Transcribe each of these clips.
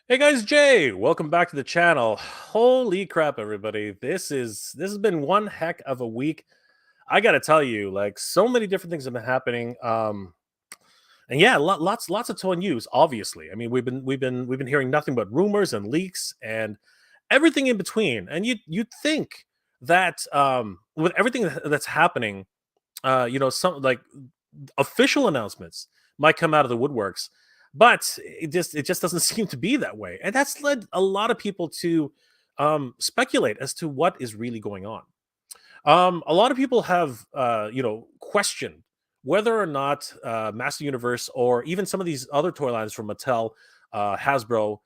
Hey guys, Jay, welcome back to the channel. Holy crap, everybody. This has been one heck of a week. I gotta tell you, like so many different things have been happening. And yeah, lots of toy news, obviously. I mean, we've been hearing nothing but rumors and leaks and everything in between. And you'd think that with everything that's happening, some like official announcements might come out of the woodworks, but it just doesn't seem to be that way, and that's led a lot of people to speculate as to what is really going on. A lot of people have questioned whether or not Master Universe or even some of these other toy lines from Mattel, Hasbro,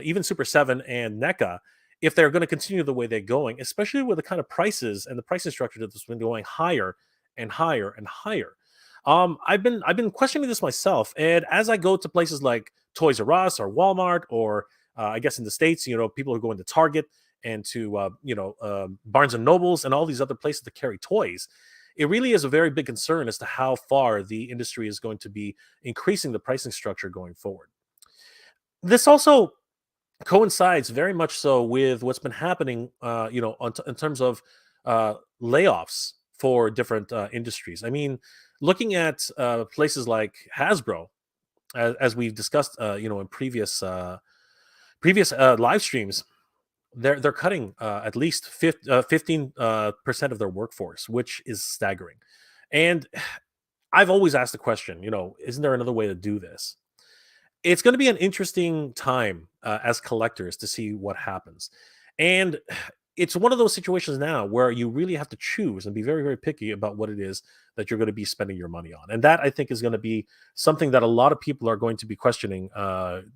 even Super 7 and NECA, if they're going to continue the way they're going, especially with the kind of prices and the pricing structure that's been going higher and higher and higher. I've been questioning this myself, and as I go to places like Toys R Us or Walmart, or I guess in the states, people are going to Target and to Barnes and Nobles and all these other places to carry toys. It really is a very big concern as to how far the industry is going to be increasing the pricing structure going forward. This also coincides very much so with what's been happening, in terms of layoffs for different industries. I mean, looking at places like Hasbro, as we've discussed, in previous live streams, they're cutting at least 15% of their workforce, which is staggering. And I've always asked the question, isn't there another way to do this? It's going to be an interesting time as collectors to see what happens. And it's one of those situations now where you really have to choose and be very, very picky about what it is that you're going to be spending your money on. And that, I think, is going to be something that a lot of people are going to be questioning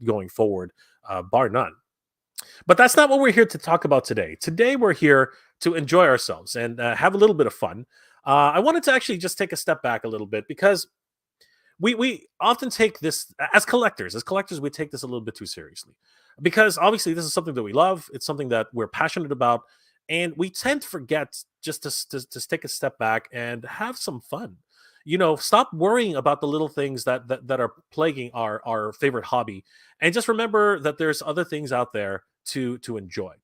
going forward, bar none. But that's not what we're here to talk about today. Today, we're here to enjoy ourselves and have a little bit of fun. I wanted to actually just take a step back a little bit because we often take this as collectors. As collectors, we take this a little bit too seriously because obviously this is something that we love. It's something that we're passionate about, and we tend to forget just to take a step back and have some fun. Stop worrying about the little things that are plaguing our favorite hobby, and just remember that there's other things out there to enjoy.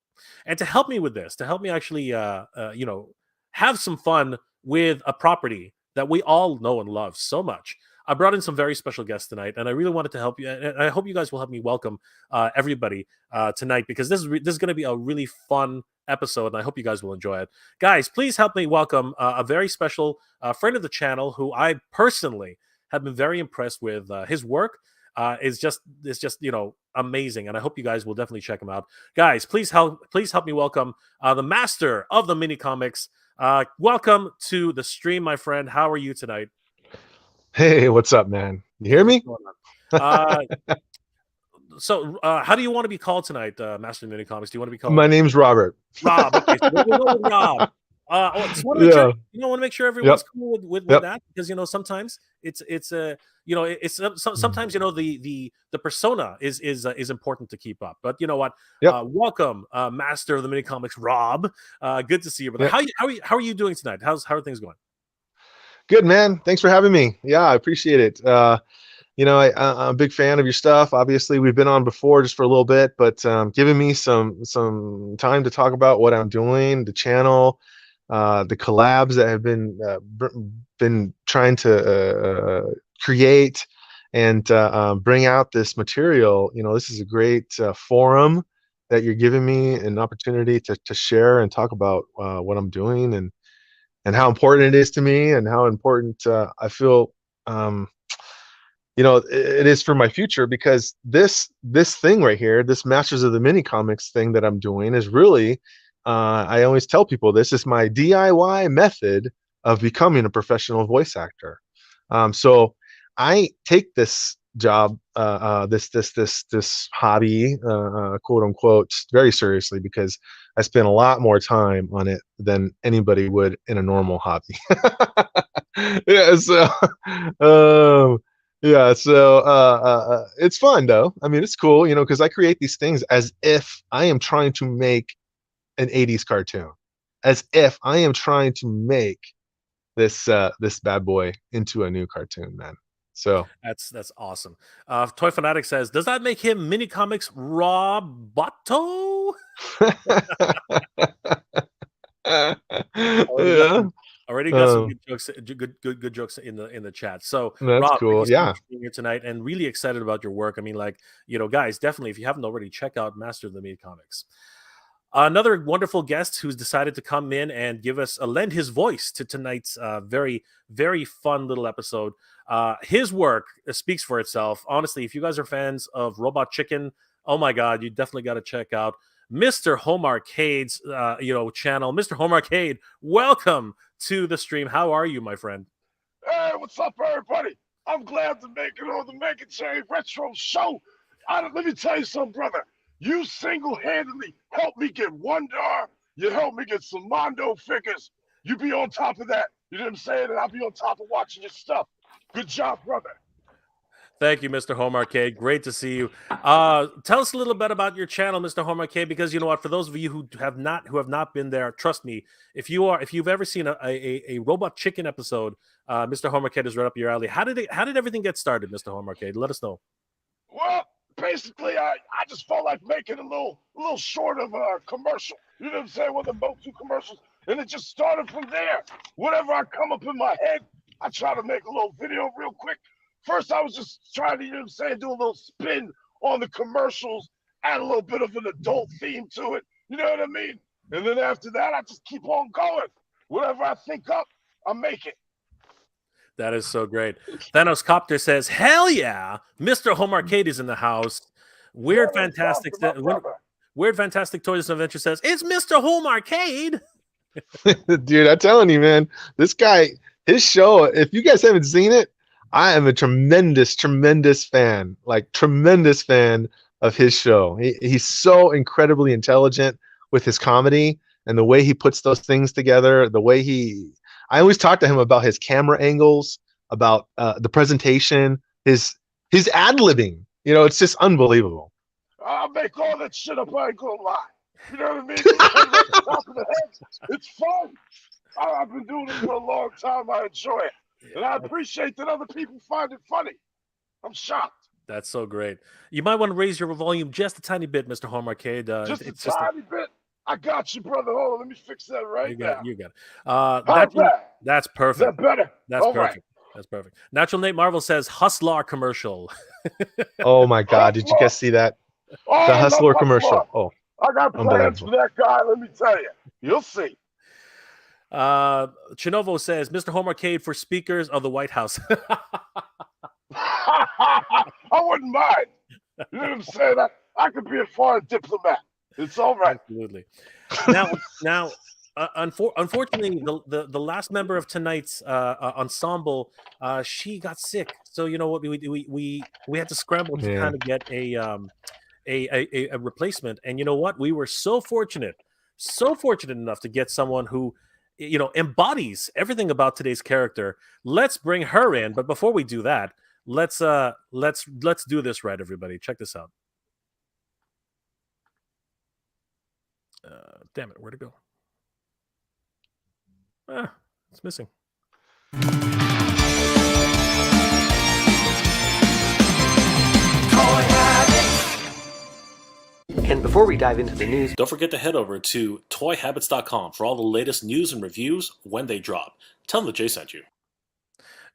And to help me with this, to help me actually, have some fun with a property that we all know and love so much, I brought in some very special guests tonight, and I really wanted to help you. And I hope you guys will help me welcome everybody tonight, because this is going to be a really fun episode, and I hope you guys will enjoy it. Guys, please help me welcome a very special friend of the channel who I personally have been very impressed with. His work is just amazing, and I hope you guys will definitely check him out. Guys, please help me welcome the master of the mini comics. Welcome to the stream, my friend. How are you tonight? Hey, what's up, man? You hear What's me? going on? How do you want to be called tonight, Master of Mini Comics? Do you want to be called My name's Robert. Rob? Okay, so we'll go with Rob. Just want to make sure Yeah. want to make sure everyone's Yep. cool with Yep. that, because sometimes sometimes the persona is important to keep up. But you know what? Yep. Welcome, Master of the Mini Comics, Rob. Good to see you, brother. Yep. How are you doing tonight? How are things going? Good, man. Thanks for having me. Yeah, I appreciate it. I'm a big fan of your stuff. Obviously, we've been on before just for a little bit, but giving me some time to talk about what I'm doing, the channel, the collabs that have been trying to create and bring out this material. This is a great forum that you're giving me an opportunity to share and talk about what I'm doing and how important it is to me and how important I feel it is for my future, because this thing right here, this Masters of the Mini Comics thing that I'm doing is really I always tell people this is my DIY method of becoming a professional voice actor. So I take this job, this hobby, quote unquote, very seriously, because I spend a lot more time on it than anybody would in a normal hobby. Yeah, so um, it's fun though. I mean, it's cool, because I create these things as if I am trying to make an 80s cartoon, as if I am trying to make this bad boy into a new cartoon, man. So That's awesome. Toy Fanatic says, does that make him Mini Comics Roboto? yeah, Already got some good jokes, good jokes in the chat. So that's Rob, thank you cool. so Yeah. much for being here tonight, and really excited about your work. I mean, like, guys, definitely, if you haven't already, check out Master of the Mini Comics. Another wonderful guest who's decided to come in and lend his voice to tonight's very, very fun little episode. His work speaks for itself. Honestly, if you guys are fans of Robot Chicken, oh my God, you definitely got to check out Mr. Home Arcade's channel. Mr. Home Arcade, welcome to the stream. How are you, my friend? Hey, what's up, everybody? I'm glad to make it on the Make It J Retro Show. Let me tell you something, brother. You single-handedly helped me get Wonder. You helped me get some Mondo figures. You be on top of that. You know what I'm saying? And I'll be on top of watching your stuff. Good job, brother. Thank you, Mr. Home Arcade. Great to see you. Tell us a little bit about your channel, Mr. Home Arcade, because you know what? For those of you who have not been there, trust me. If you've ever seen a Robot Chicken episode, Mr. Home Arcade is right up your alley. How did everything get started, Mr. Home Arcade? Let us know. Well, basically, I just felt like making a little short of a commercial. You know what I'm saying? One of the MOTU commercials, and it just started from there. Whatever I come up in my head, I try to make a little video real quick. First, I was just trying to, you know what I'm saying, do a little spin on the commercials, add a little bit of an adult theme to it. You know what I mean? And then after that, I just keep on going. Whatever I think up, I make it. That is so great. Thanos Copter says, hell yeah, Mr. Home Arcade is in the house. Weird Fantastic Toys and Adventure says, it's Mr. Home Arcade. Dude, I'm telling you, man, this guy, his show, if you guys haven't seen it, I am a tremendous fan, like tremendous fan of his show. He's so incredibly intelligent with his comedy and the way he puts those things together, I always talk to him about his camera angles, about the presentation, his ad-libbing. It's just unbelievable. I'll make all that shit up, I ain't gonna lie. You know what I mean? It's fun. I've been doing it for a long time. I enjoy it. And I appreciate that other people find it funny. I'm shocked. That's so great. You might want to raise your volume just a tiny bit, Mr. Home Arcade. Just a tiny bit. I got you, brother. Hold on, let me fix that right now. You got it. That's perfect. Is that better? That's all perfect. Right. That's perfect. Natural Nate Marvel says Hustler commercial. Oh my God! Did you guys see that? Oh, the Hustler commercial. Oh, I got plans for that guy. Let me tell you. You'll see. Chinovo says Mr. Home Arcade for speakers of the White House. I wouldn't mind. You know what I'm saying? I could be a foreign diplomat. It's all right. Absolutely. Now, unfortunately, the last member of tonight's ensemble, she got sick. So you know what we had to scramble to kind of get a replacement. And you know what? We were so fortunate enough to get someone who embodies everything about today's character. Let's bring her in. But before we do that, let's do this right, everybody. Check this out. Damn it, where'd it go? It's missing. And before we dive into the news, don't forget to head over to toyhabits.com for all the latest news and reviews when they drop. Tell them that Jay sent you.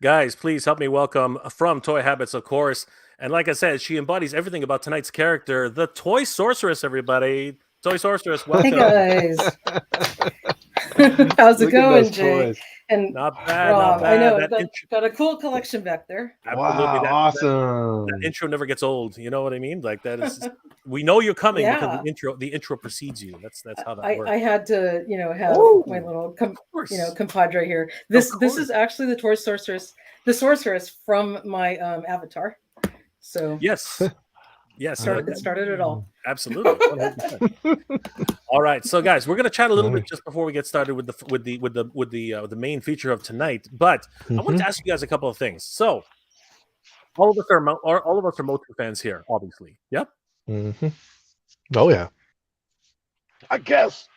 Guys, please help me welcome from Toy Habits, of course. And like I said, she embodies everything about tonight's character, the Toy Sorceress, everybody. Toy Sorceress, welcome. Hey, guys. How's it going, Jay? Toys. And not bad, Rob, not bad. I know, got a cool collection back there. Absolutely. Wow, awesome. That intro never gets old. You know what I mean? Like that is, we know you're coming because the intro precedes you. That's how that works. I had to, have my little, compadre here. This is actually the sorceress from my avatar. So yes. It started it all. Absolutely. All right, so guys, we're gonna chat a little bit just before we get started with the main feature of tonight. But I want to ask you guys a couple of things. So, all of us are MOTU fans here, obviously. Yep. Mm-hmm. Oh yeah. I guess.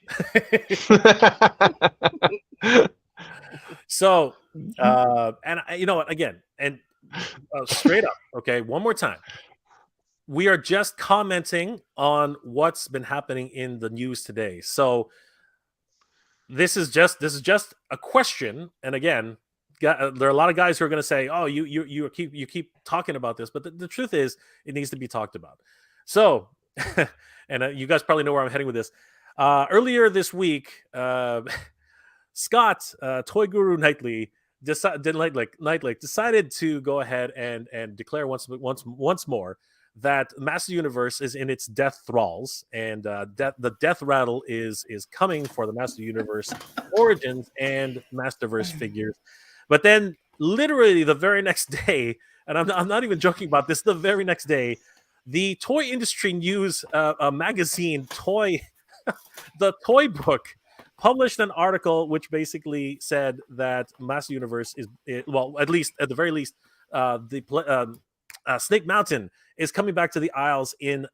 So, and you know what? Again, and straight up. Okay, one more time. We are just commenting on what's been happening in the news today. So this is just a question. And again, there are a lot of guys who are going to say, "Oh, you keep talking about this," but the truth is, it needs to be talked about. So, and you guys probably know where I'm heading with this. Earlier this week, Scott, Toy Guru Knightley, decided to go ahead and declare once more that Master Universe is in its death thralls, and the death rattle is coming for the Master Universe Origins and Masterverse figures. But then, literally the very next day, and I'm not even joking about this, the very next day, the Toy Industry News magazine, the Toy Book, published an article which basically said that Master Universe is, well, at the very least, Snake Mountain is coming back to the Isles in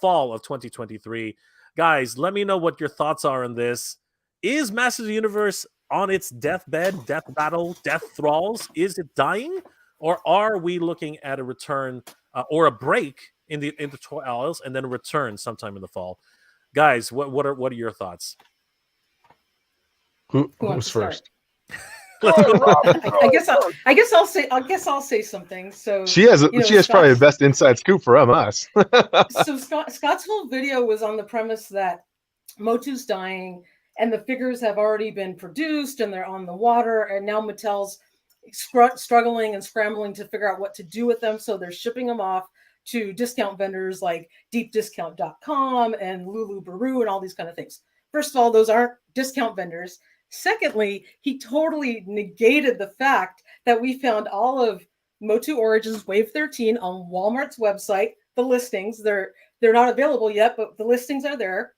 fall of 2023. Guys, let me know what your thoughts are on this. Is Master Universe on its deathbed, death battle, death thralls? Is it dying, or are we looking at a return or a break in the Toy Isles and then a return sometime in the fall? Guys, what are your thoughts? Who's first? I guess I'll say something. So she has probably the best inside scoop from us. So Scott's whole video was on the premise that MOTU's dying and the figures have already been produced and they're on the water, and now Mattel's struggling and scrambling to figure out what to do with them, so they're shipping them off to discount vendors like deepdiscount.com and Lulu Baru and all these kind of things. First of all, those aren't discount vendors. Secondly, he totally negated the fact that we found all of MOTU Origins Wave 13 on Walmart's website. The listings, they're not available yet, but the listings are there.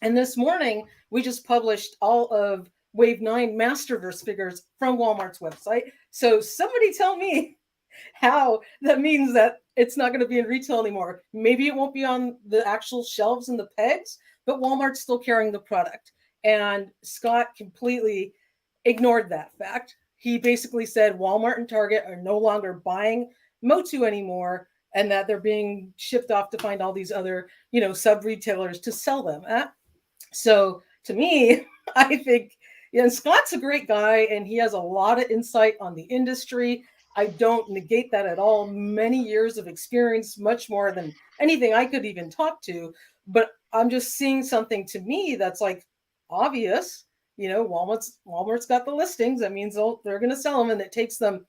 And this morning, we just published all of Wave 9 Masterverse figures from Walmart's website. So somebody tell me how that means that it's not going to be in retail anymore. Maybe it won't be on the actual shelves and the pegs, but Walmart's still carrying the product. And Scott completely ignored that fact. He basically said Walmart and Target are no longer buying MOTU anymore, and that they're being shipped off to find all these other, sub-retailers to sell them at. So to me, I think, and Scott's a great guy, and he has a lot of insight on the industry. I don't negate that at all. Many years of experience, much more than anything I could even talk to. But I'm just seeing something to me that's like, obvious. Walmart's got the listings. That means they're going to sell them, and it takes them,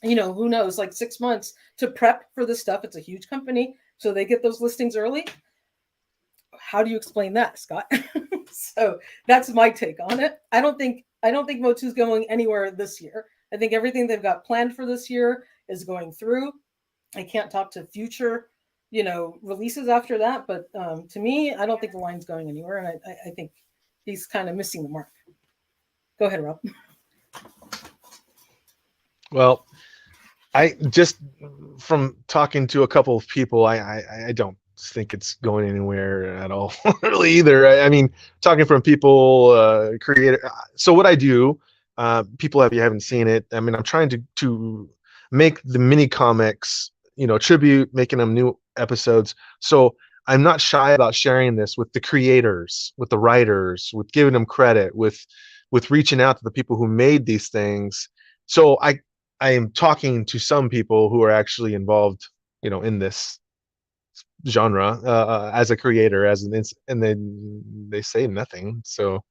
who knows, like 6 months to prep for this stuff. It's a huge company, so they get those listings early. How do you explain that, Scott? So that's my take on it. I don't think MOTU's going anywhere this year. I think everything they've got planned for this year is going through. I can't talk to future, releases after that, but to me, I don't think the line's going anywhere, and I think he's kind of missing the mark. Go ahead, Rob. Well, I just, from talking to a couple of people, I don't think it's going anywhere at all, really, either. I mean, talking from people, creator. So what I do, people, if you haven't seen it, I mean, I'm trying to make the mini comics, tribute, making them new episodes. So I'm not shy about sharing this with the creators, with the writers, with giving them credit, with reaching out to the people who made these things. So I am talking to some people who are actually involved, in this genre as a creator, and then they say nothing. So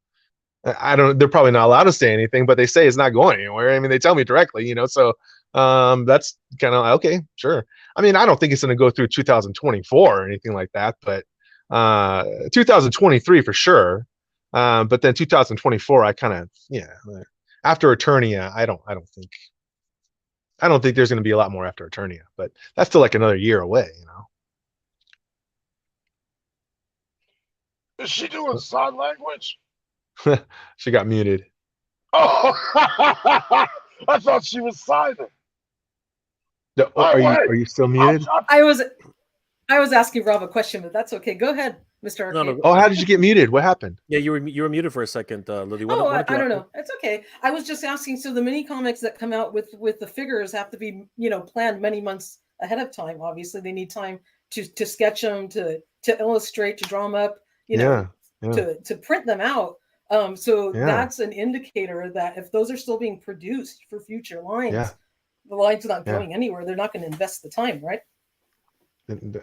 they're probably not allowed to say anything, but they say it's not going anywhere. I mean, they tell me directly, so that's kind of okay, sure. I mean, I don't think it's going to go through 2024 or anything like that, but 2023 for sure. But then 2024, I kind of, after Eternia, I don't think there's going to be a lot more after Eternia, but that's still like another year away, Is she doing sign language? She got muted. Oh, I thought she was signing. Are you still muted? I was asking Rob a question, but that's okay. Go ahead. Mr. No, Arcade. no. Oh, how did you get muted? What happened? Yeah, you were muted for a second, Lily. Oh, Why don't you I don't ask- know. It's okay. I was just asking. So the mini comics that come out with the figures have to be, planned many months ahead of time. Obviously, they need time to sketch them, to illustrate, to draw them up, Yeah, yeah, to print them out. So yeah, that's an indicator that if those are still being produced for future lines, yeah, the line's not yeah. going anywhere. They're not going to invest the time, right?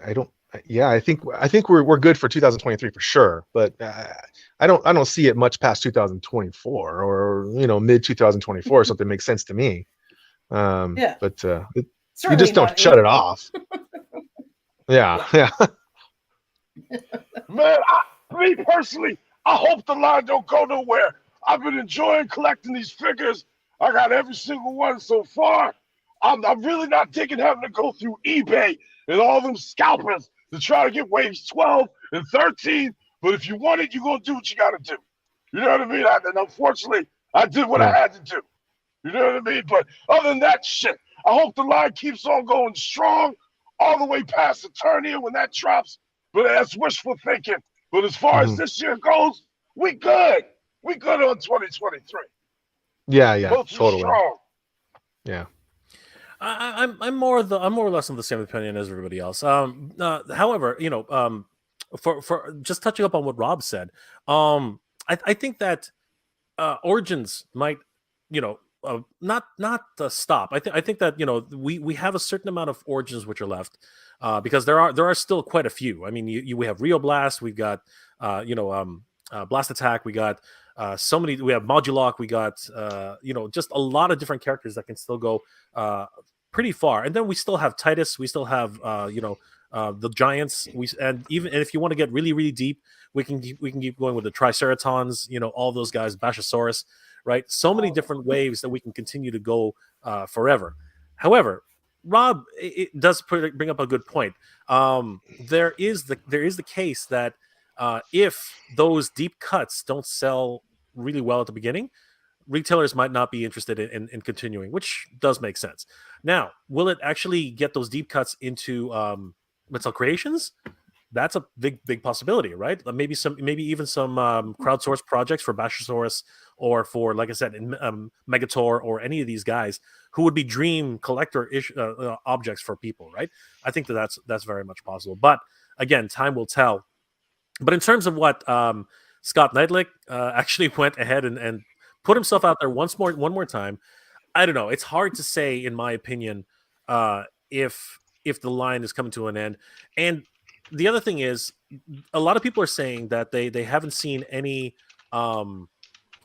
I don't. Yeah, I think we're good for 2023 for sure, but I don't see it much past 2024 or mid 2024 or something makes sense to me. Yeah. But you Certainly just don't not shut it April. off. Yeah, yeah, Man, me personally, I hope the line don't go nowhere. I've been enjoying collecting these figures. I got every single one so far. I'm really not digging having to go through eBay and all them scalpers to try to get waves 12 and 13. But if you want it, you're going to do what you got to do. You know what I mean? And unfortunately, I did what I had to do. You know what I mean? But other than that shit, I hope the line keeps on going strong all the way past Eternia when that drops. But that's wishful thinking. But as far as this year goes, we good. We good on 2023. yeah, Both totally. strong. Yeah. I'm more or less of the same opinion as everybody else. However, for just touching up on what Rob said, I think that Origins might, not stop. I think that we have a certain amount of Origins which are left, because there are still quite a few. I mean, we have Rio Blast, we've got Blast Attack, we got so many. We have Modulock, we got just a lot of different characters that can still go pretty far. And then we still have Titus, we still have the Giants. And if you want to get really really deep, we can keep going with the Triceratons, all those guys, Bashosaurus, right? So many different waves that we can continue to go forever. However, Rob, it does bring up a good point. There is the case that if those deep cuts don't sell really well at the beginning, retailers might not be interested in continuing, which does make sense. Now, will it actually get those deep cuts into Mattel Creations? That's a big possibility, right? Maybe even some crowdsourced projects for Bashosaurus, or for, like I said, Megator, or any of these guys who would be dream collector objects for people, right? I think that's very much possible. But again, time will tell. But in terms of what Scott Neidlich actually went ahead and put himself out there one more time, I don't know. It's hard to say, in my opinion, if the line is coming to an end. And the other thing is, a lot of people are saying that they haven't seen any, or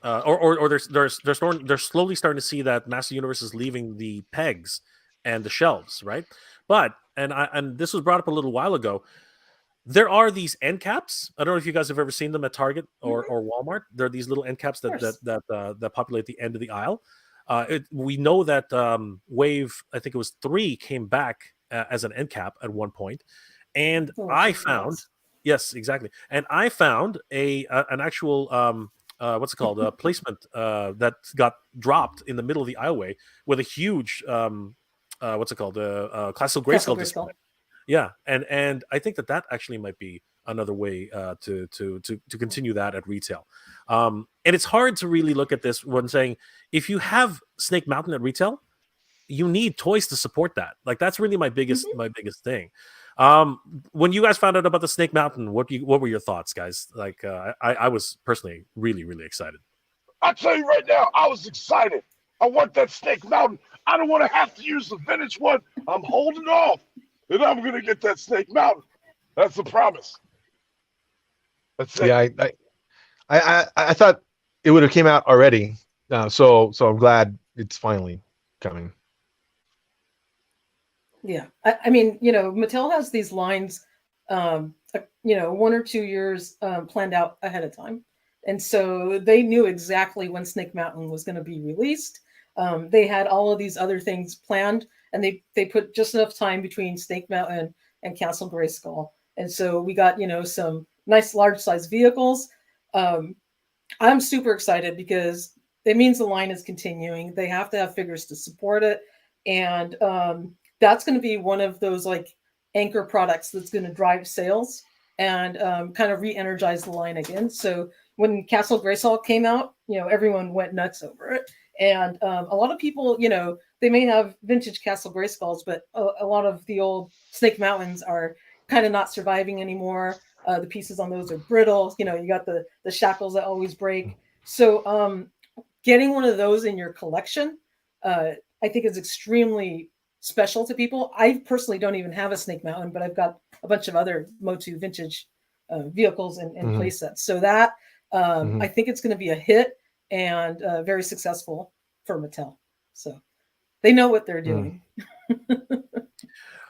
they're slowly starting to see that Master Universe is leaving the pegs and the shelves, right? But and this was brought up a little while ago. There are these end caps. I don't know if you guys have ever seen them at Target or Walmart. There are these little end caps that populate the end of the aisle. We know that Wave, I think it was 3, came back as an end cap at one point, and I found, yes, exactly, and I found an actual what's it called, placement that got dropped in the middle of the aisleway with a huge what's it called, Classical Grayskull display. Yeah, and I think that actually might be another way to continue that at retail. And it's hard to really look at this when saying, if you have Snake Mountain at retail, you need toys to support that. Like, that's really my biggest thing. When you guys found out about the Snake Mountain, what were your thoughts, guys? Like, I was personally really really excited. I'll tell you right now, I was excited. I want that Snake Mountain. I don't want to have to use the vintage one. I'm holding off. And I'm going to get that Snake Mountain. That's a promise. That's it. Yeah, I thought it would have came out already. So I'm glad it's finally coming. Yeah. I mean, Mattel has these lines, 1 or 2 years planned out ahead of time. And so they knew exactly when Snake Mountain was going to be released. They had all of these other things planned, and they put just enough time between Snake Mountain and Castle Grayskull. And so we got, some nice large size vehicles. I'm super excited because it means the line is continuing. They have to have figures to support it. And that's going to be one of those like anchor products that's going to drive sales and kind of re-energize the line again. So when Castle Grayskull came out, everyone went nuts over it. And a lot of people, they may have vintage Castle Grayskulls, but a lot of the old Snake Mountains are kind of not surviving anymore. The pieces on those are brittle. You got the shackles that always break. So getting one of those in your collection, I think is extremely special to people. I personally don't even have a Snake Mountain, but I've got a bunch of other MOTU vintage vehicles and play sets. So that I think it's going to be a hit and very successful for Mattel. So they know what they're doing.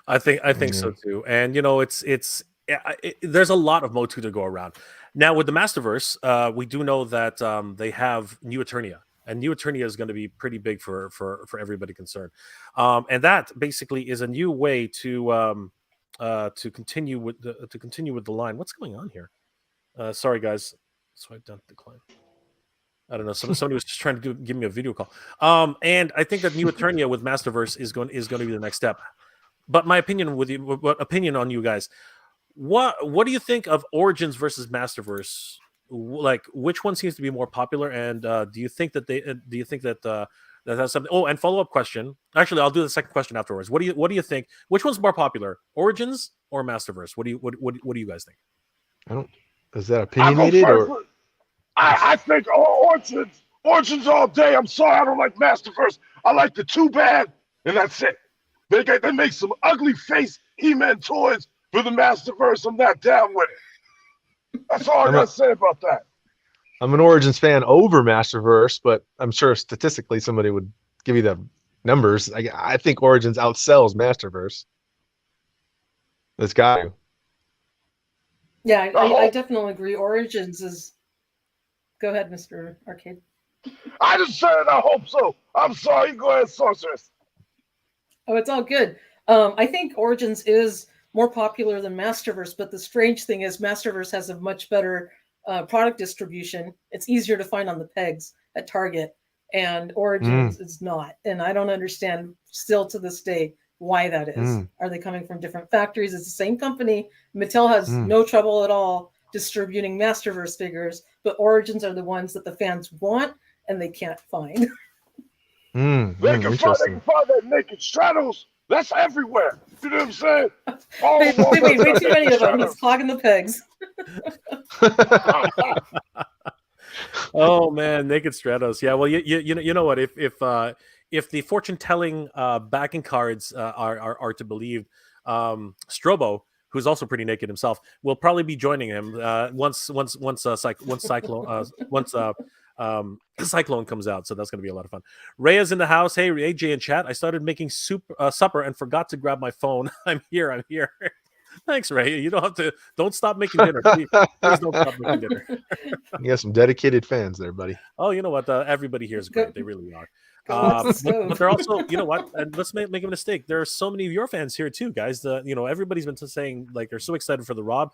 I think so too. And there's a lot of MOTU to go around. Now with the Masterverse, we do know that they have New Eternia. And New Eternia is going to be pretty big for everybody concerned, and that basically is a new way to continue with the line. What's going on here? Sorry, guys. Swipe down, decline. I don't know. Somebody was just trying to give me a video call. And I think that New Eternia with Masterverse is going to be the next step. But my opinion what opinion on you guys? What do you think of Origins versus Masterverse? Like, which one seems to be more popular, and do you think that that has something? Oh, and follow-up question. Actually, I'll do the second question afterwards. What do you think? Which one's more popular, Origins or Masterverse? What do you guys think? Is that opinionated or? I think Origins all day. I'm sorry, I don't like Masterverse. I like the Too Bad, and that's it. They make some ugly face He-Man toys for the Masterverse. I'm not down with it. That's all I got to say about that. I'm an Origins fan over Masterverse, but I'm sure statistically somebody would give you the numbers. I think Origins outsells Masterverse. That's got to. Yeah, I definitely agree. Origins is. Go ahead, Mr. Arcade. I just said it. I hope so. I'm sorry. Go ahead, Sorceress. Oh, it's all good. I think Origins is more popular than Masterverse, but the strange thing is Masterverse has a much better product distribution. It's easier to find on the pegs at Target, and Origins is not. And I don't understand still to this day why that is. Are they coming from different factories? It's the same company. Mattel has no trouble at all distributing Masterverse figures, but Origins are the ones that the fans want and they can't find. They can find that Naked Stratos. That's everywhere. You know what I'm saying? Way too many of them. He's clogging the pegs. Oh man, Naked Stratos. Yeah, well, you know what? If the fortune telling backing cards are to believe, Strobo, who's also pretty naked himself, will probably be joining him once Cyclone comes out. So that's going to be a lot of fun. Rhea's in the house. Hey, AJ in chat. I started making supper and forgot to grab my phone. I'm here. Thanks, Ray. You don't have to. Don't stop making dinner. Please don't stop making dinner. You got some dedicated fans there, buddy. Oh, you know what? Everybody here is great. They really are. But they're also, you know what? And let's make a mistake. There are so many of your fans here too, guys. Everybody's been saying like they're so excited for Rob.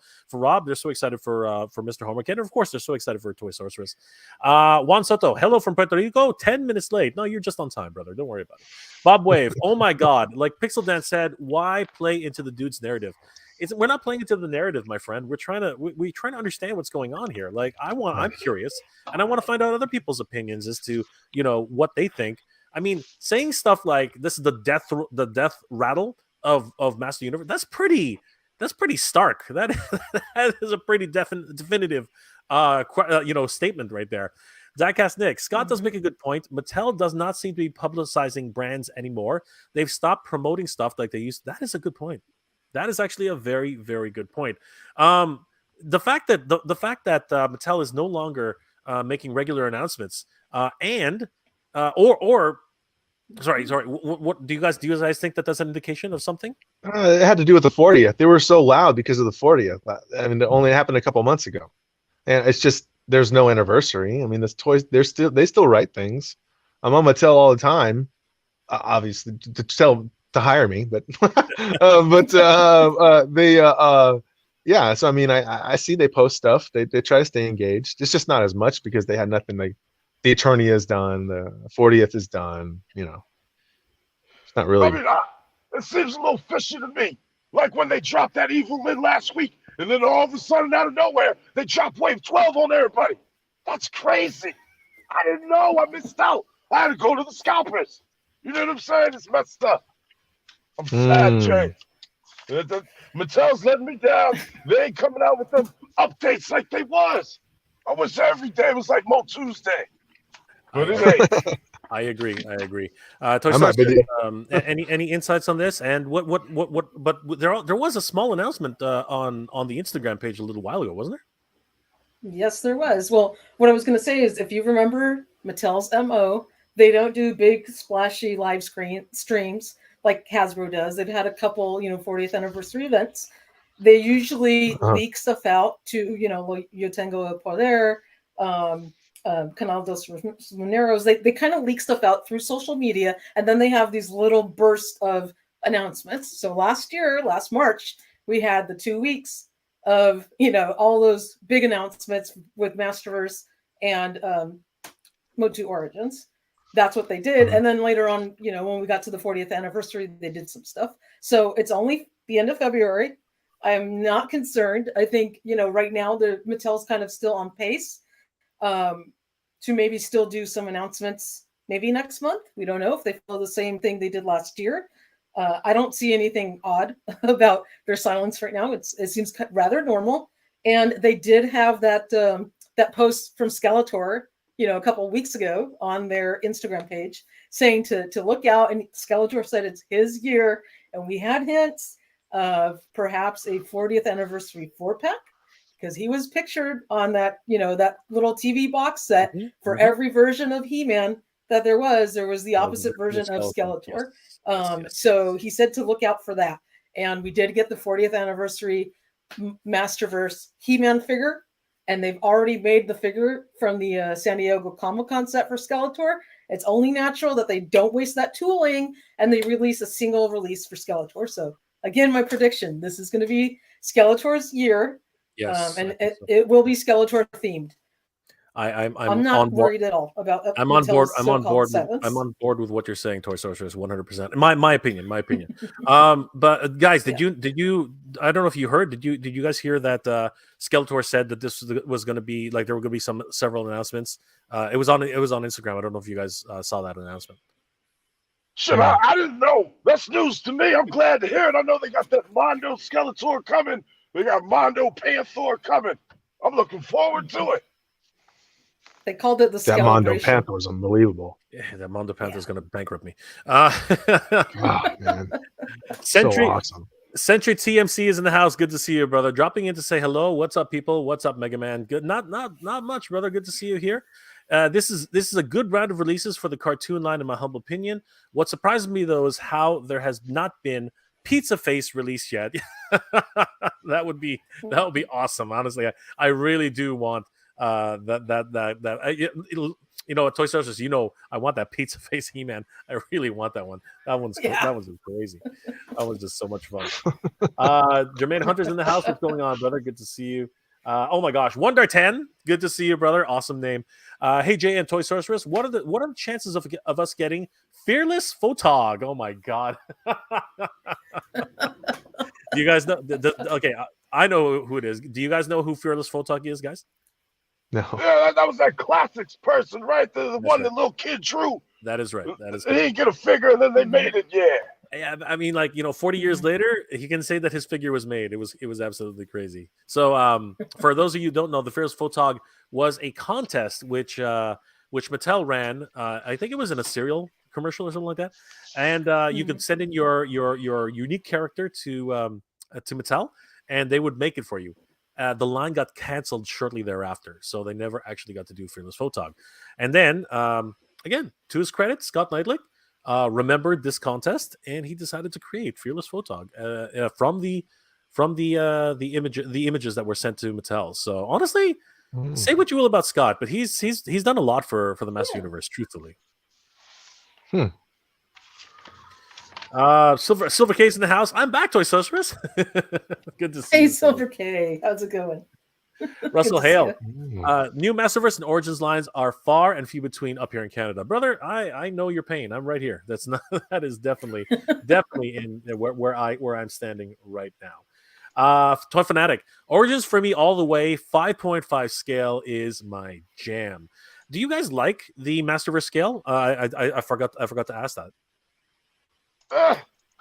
They're so excited for Mr. Homework, and of course they're so excited for Toy Sorceress. Juan Soto, hello from Puerto Rico. 10 minutes late. No, you're just on time, brother. Don't worry about it. Bob Wave. Oh my God! Like Pixel Dan said, why play into the dude's narrative? We're not playing into the narrative, my friend. We're trying to understand what's going on here. Like I'm curious, and I want to find out other people's opinions as to what they think. I mean, saying stuff like this is the death rattle of Master Universe. That's pretty stark. That is a pretty definitive statement right there. Diecast Nick, Scott does make a good point. Mattel does not seem to be publicizing brands anymore. They've stopped promoting stuff like they used. That is a good point. That is actually a very, very good point. The fact that Mattel is no longer making regular announcements, sorry. What do you guys think that that's an indication of something? It had to do with the 40th. They were so loud because of the 40th. I mean, it only happened a couple months ago, and it's just there's no anniversary. I mean, this toys they still write things. I'm on Mattel all the time, obviously to hire me, but yeah. So I mean, I see they post stuff. They try to stay engaged. It's just not as much because they had nothing like the Eternia is done, the 40th is done. It's not really. I mean, it seems a little fishy to me. Like when they dropped that Evil Lid last week, and then all of a sudden, out of nowhere, they drop Wave 12 on everybody. That's crazy. I didn't know. I missed out. I had to go to the scalpers. You know what I'm saying? It's messed up. I'm sad, Jay. Mattel's letting me down. They ain't coming out with them updates like they was. I wish every day was like Mo Tuesday. But it ain't. I agree. I might be any insights on this? And what? But there was a small announcement on the Instagram page a little while ago, wasn't there? Yes, there was. Well, what I was going to say is, if you remember Mattel's MO, they don't do big splashy live streams like Hasbro does. They've had a couple, 40th anniversary events. They usually leak stuff out to, Yo Tengo El Poder, Canal dos Mineros. They kind of leak stuff out through social media, and then they have these little bursts of announcements. So last March, we had the 2 weeks of, all those big announcements with Masterverse and MOTU Origins. That's what they did. And then later on, when we got to the 40th anniversary, they did some stuff. So it's only the end of February. I am not concerned. I think, right now the Mattel's kind of still on pace to maybe still do some announcements maybe next month. We don't know if they follow the same thing they did last year. I don't see anything odd about their silence right now. It seems rather normal. And they did have that post from Skeletor, a couple of weeks ago on their Instagram page saying to look out. And Skeletor said it's his year. And we had hints of perhaps a 40th anniversary 4-pack, because he was pictured on that, that little TV box set for every version of He-Man that there was the opposite version of Skeletor. Yes. So he said to look out for that. And we did get the 40th anniversary Masterverse He-Man figure. And they've already made the figure from the San Diego Comic-Con set for Skeletor. It's only natural that they don't waste that tooling and they release a single release for Skeletor. So again, my prediction, this is going to be Skeletor's year. Yes, and it will be Skeletor themed. I'm not worried at all about. I'm on board. I'm on board. I'm on board with what you're saying, Toy Sorceress, 100%. My opinion. But guys, did you? I don't know if you heard. Did you guys hear that Skeletor said that this was going to be like there were going to be several announcements? It was on Instagram. I don't know if you guys saw that announcement. Shit, I didn't know. That's news to me. I'm glad to hear it. I know they got that Mondo Skeletor coming. They got Mondo Panther coming. I'm looking forward to it. They called it the that Mondo Panther was unbelievable. Yeah, that Mondo Panther is going to bankrupt me. Oh, man. Century, so awesome. Century TMC is in the house. Good to see you, brother. Dropping in to say hello. What's up, people? What's up, Mega Man? Good. Not much, brother. Good to see you here. This is a good round of releases for the cartoon line, in my humble opinion. What surprises me though is how there has not been Pizza Face released yet. that would be awesome. Honestly, I really do want that. Toy Sorceress, I want that Pizza Face He-Man. I really want that one. That one's crazy. That was just so much fun. Jermaine Hunter's in the house. What's going on, brother? Good to see you. Oh my gosh, Wonder 10. Good to see you, brother. Awesome name. Hey Jay and Toy Sorceress, what are the chances of us getting Fearless Photog? Oh my god. Do you guys know? Okay, I know who it is. Do you guys know who Fearless Photog is, guys? No. Yeah, that was that classics person, right? The one right. that little kid drew. That is right. That is. He didn't get a figure, and then they made it. Yeah. Yeah, I mean, 40 years later, he can say that his figure was made. It was absolutely crazy. So, for those of you who don't know, the Fearless Photog was a contest which Mattel ran. I think it was in a cereal commercial or something like that. And you could send in your unique character to Mattel, and they would make it for you. The line got canceled shortly thereafter, so they never actually got to do Fearless Photog. And then, again, to his credit, Scott Neidlich remembered this contest, and he decided to create Fearless Photog from the images that were sent to Mattel. So honestly, say what you will about Scott, but he's done a lot for the Master Universe, truthfully. Silver K's in the house. I'm back, Toy Sorceress. Good to see you. Hey, Silver K. How's it going? Russell Hale. New Masterverse and Origins lines are far and few between up here in Canada. Brother, I know your pain. I'm right here. That is definitely in where I'm standing right now. Toy Fanatic. Origins for me all the way. 5.5 scale is my jam. Do you guys like the Masterverse scale? I forgot to ask that.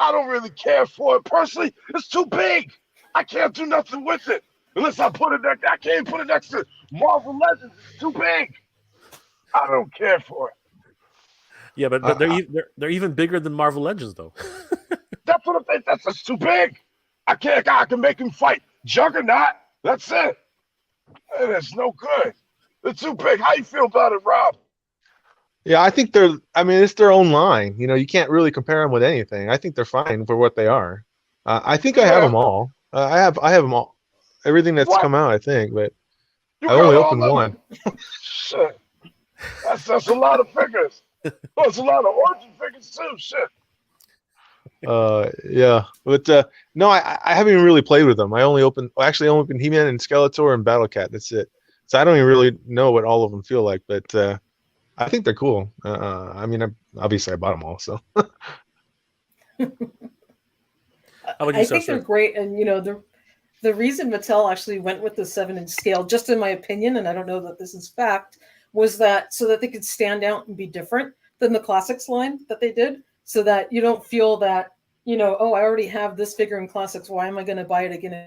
I don't really care for it personally. It's too big. I can't do nothing with it unless I put it next. I can't put it next to Marvel Legends. It's too big. I don't care for it. Yeah, but they're even bigger than Marvel Legends, though. That's what I think. That's just too big. I can make him fight Juggernaut. That's it. And it's no good. They're too big. How you feel about it, Rob? Yeah, I think it's their own line. You know, you can't really compare them with anything. I think they're fine for what they are. I think I have them all. I have them all. Everything that's come out, I think, but I only opened one. Shit. That's a lot of figures. That's a lot of Origin figures too. Shit. Yeah, but no, I haven't even really played with them. I only opened He-Man and Skeletor and Battle Cat. That's it. So I don't even really know what all of them feel like, but I think they're cool. I mean, obviously I bought them all, so. I think they're great, and you know the reason Mattel actually went with the 7-inch scale, just in my opinion, and I don't know that this is fact, was that so that they could stand out and be different than the classics line that they did, so that you don't feel that, you know, oh, I already have this figure in classics. Why am I going to buy it again in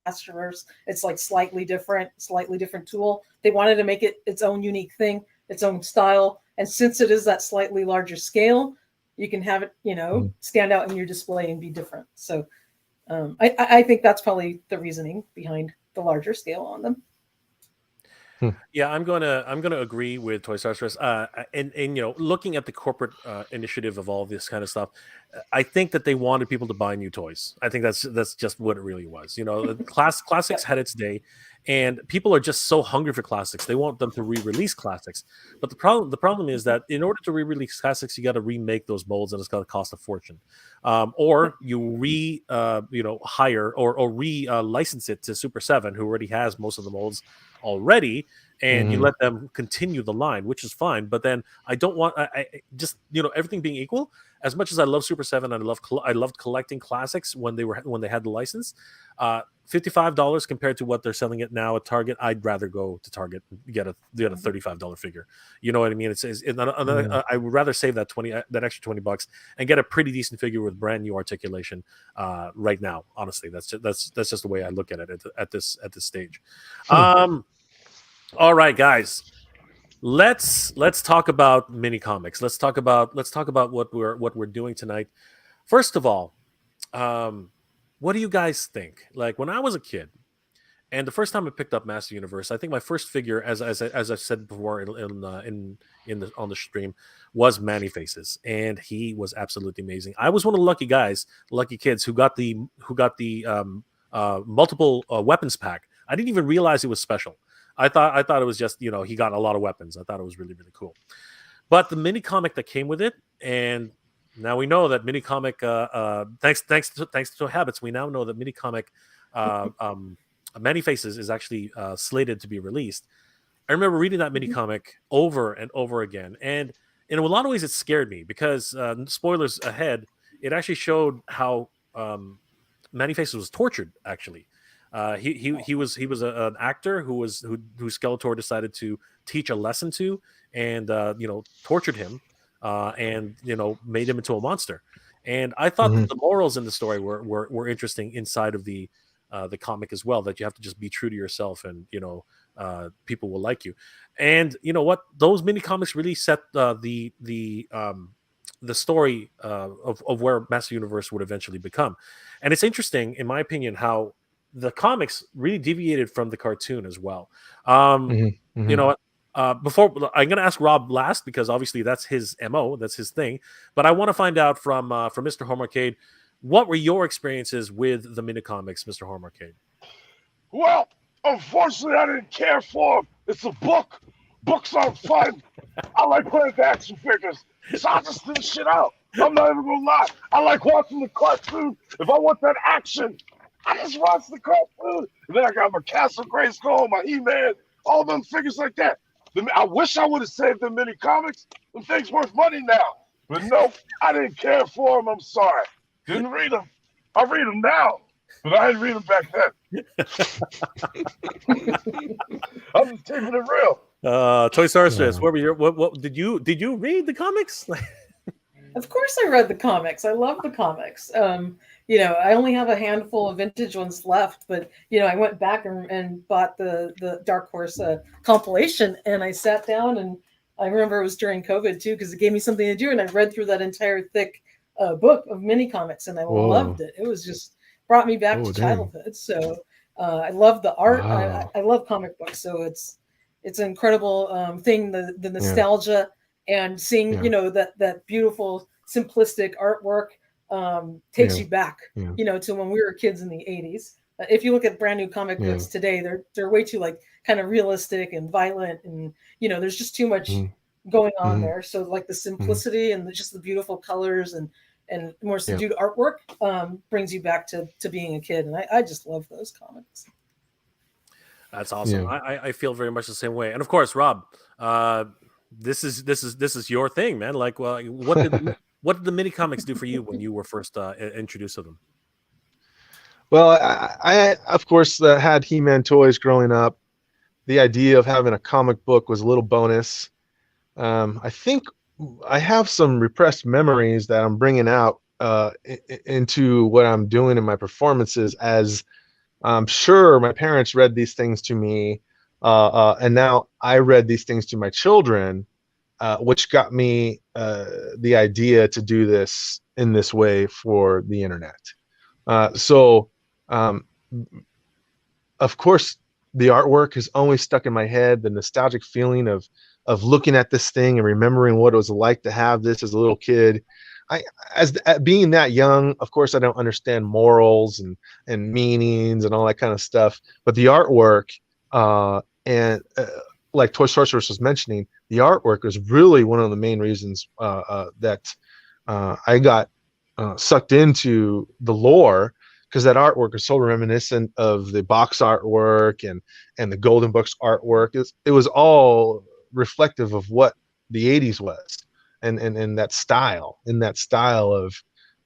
Masterverse? It's like slightly different tool. They wanted to make it its own unique thing, its own style, and since it is that slightly larger scale, you can have it, you know, stand out in your display and be different. So I think that's probably the reasoning behind the larger scale on them. Yeah, I'm gonna agree with Toys R Us. And you know, looking at the corporate initiative of all this kind of stuff, I think that they wanted people to buy new toys. I think that's just what it really was. You know, classics had its day, and people are just so hungry for classics. They want them to re-release classics. But the problem is that in order to re-release classics, you got to remake those molds, and it's going to cost a fortune. Or you hire or license it to Super 7, who already has most of the molds already, and you let them continue the line, which is fine. But then I don't want I just, you know, everything being equal, as much as I love Super 7 and I loved collecting classics when they had the license, $55 compared to what they're selling it now at Target, I'd rather go to Target and get a $35 figure. You know what I mean? I would rather save that extra $20 and get a pretty decent figure with brand new articulation right now. Honestly, that's just the way I look at it at this stage. All right, guys. Let's talk about mini comics. Let's talk about what we're doing tonight. First of all, what do you guys think? Like, when I was a kid, and the first time I picked up Master Universe, I think my first figure, as I said before on the stream, was Manny Faces, and he was absolutely amazing. I was one of the lucky kids who got the multiple weapons pack. I didn't even realize it was special. I thought it was just, you know, he got a lot of weapons. I thought it was really, really cool. But the mini comic that came with it, and now we know that mini comic, thanks to habits, we now know that mini comic Many Faces is actually slated to be released. I remember reading that mini comic over and over again, and in a lot of ways it scared me because spoilers ahead, it actually showed how Many Faces was tortured. Actually, he was an actor who Skeletor decided to teach a lesson to, and tortured him, and made him into a monster. And I thought that the morals in the story were interesting inside of the comic as well, that you have to just be true to yourself, and people will like you. And you know what, those mini comics really set the story of where Master Universe would eventually become. And it's interesting, in my opinion, how the comics really deviated from the cartoon as well. You know what, before I'm going to ask Rob last, because obviously that's his MO, that's his thing. But I want to find out from Mr. Home Arcade, what were your experiences with the mini comics, Mr. Home Arcade? Well, unfortunately, I didn't care for them. It's a book. Books are fun. I like playing with action figures, so I just threw shit out. I'm not even gonna lie. I like watching the cartoon. If I want that action, I just watch the cartoon. And then I got my Castle Grayskull, my He-Man, all them figures like that. I wish I would have saved the mini comics. Them things worth money now. But nope, I didn't care for them. I'm sorry. Didn't read them. I read them now. but I didn't read them back then. I'm just keeping it real. Toy Sorceress, what were your what did you read the comics? Of course, I read the comics. I love the comics. I only have a handful of vintage ones left, but I went back and bought the Dark Horse compilation, and I sat down, and I remember it was during COVID too, because it gave me something to do, and I read through that entire thick book of mini comics, and I loved it. It was just brought me back to childhood. So I love the art. Wow. I love comic books, so it's an incredible thing. The nostalgia and seeing that beautiful simplistic artwork takes you back to when we were kids in the 80s. If you look at brand new comic books today, they're way too kind of realistic and violent, and there's just too much going on there. So like the simplicity and just the beautiful colors and more subdued artwork brings you back to being a kid, and I just love those comics. That's awesome. I feel very much the same way. And of course, Rob, this is your thing, man. Like, well, what did the mini comics do for you when you were first introduced to them? Well, I of course had He-Man toys growing up. The idea of having a comic book was a little bonus. I think I have some repressed memories that I'm bringing out into what I'm doing in my performances, as I'm sure my parents read these things to me, and now I read these things to my children, which got me the idea to do this in this way for the internet. Of course, the artwork has always stuck in my head, the nostalgic feeling of looking at this thing and remembering what it was like to have this as a little kid. Being that young, of course, I don't understand morals and meanings and all that kind of stuff. But the artwork, like Toy Sorceress was mentioning, the artwork was really one of the main reasons that I got sucked into the lore, because that artwork is so reminiscent of the box artwork and the Golden Books artwork. It was all reflective of what the 80s was, and that style,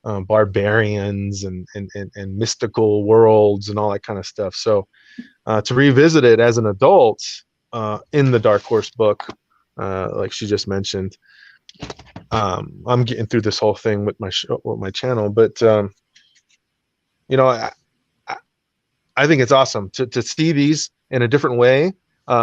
of barbarians and mystical worlds and all that kind of stuff. So to revisit it as an adult in the Dark Horse book, like she just mentioned, I'm getting through this whole thing with my channel, but I think it's awesome to see these in a different way,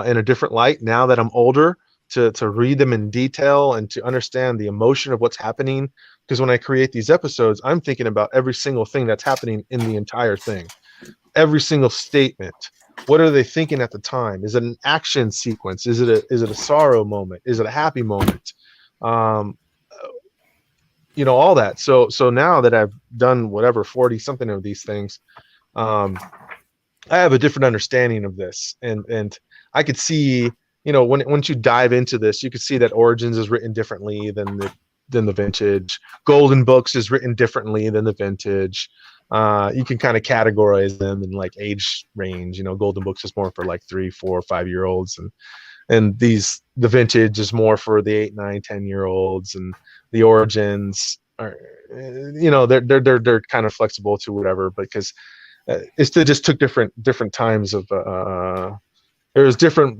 in a different light, now that I'm older, to read them in detail and to understand the emotion of what's happening. Because when I create these episodes, I'm thinking about every single thing that's happening in the entire thing, every single statement. What are they thinking at the time? Is it an action sequence? Is it a sorrow moment? Is it a happy moment? All that. So now that I've done whatever 40 something of these things, I have a different understanding of this, and I could see, once you dive into this, you could see that Origins is written differently than the vintage. Golden Books is written differently than the vintage. You can kind of categorize them in like age range. Golden Books is more for like 3, 4, 5-year-olds, and the vintage is more for the 8, 9, 10-year-olds, and the Origins are, they're kind of flexible to whatever, because it still just took different times of there was different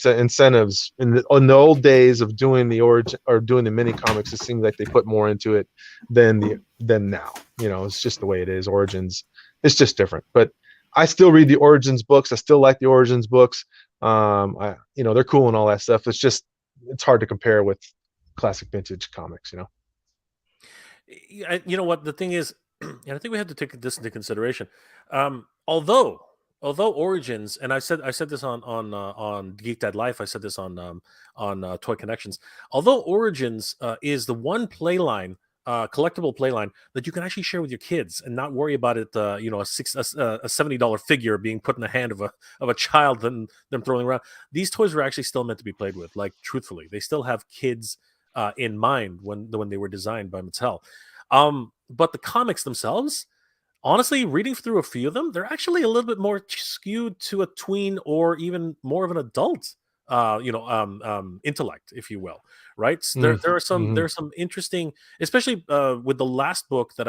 incentives in the old days of doing the origin or doing the mini comics. It seemed like they put more into it than now. It's just the way it is. Origins, it's just different. But I still read the Origins books. I still like the Origins books. They're cool and all that stuff. It's hard to compare with classic vintage comics. You know what the thing is, and I think we have to take this into consideration. Although Origins, and I said this on Geek Dad Life, I said this on Toy Connections. Although Origins is the one collectible playline that you can actually share with your kids and not worry about it, a $70 figure being put in the hand of a child and them throwing around. These toys were actually still meant to be played with. Like, truthfully, they still have kids in mind when they were designed by Mattel. But the comics themselves, honestly, reading through a few of them, they're actually a little bit more skewed to a tween or even more of an adult, intellect, if you will. Right? So there are some interesting, especially with the last book that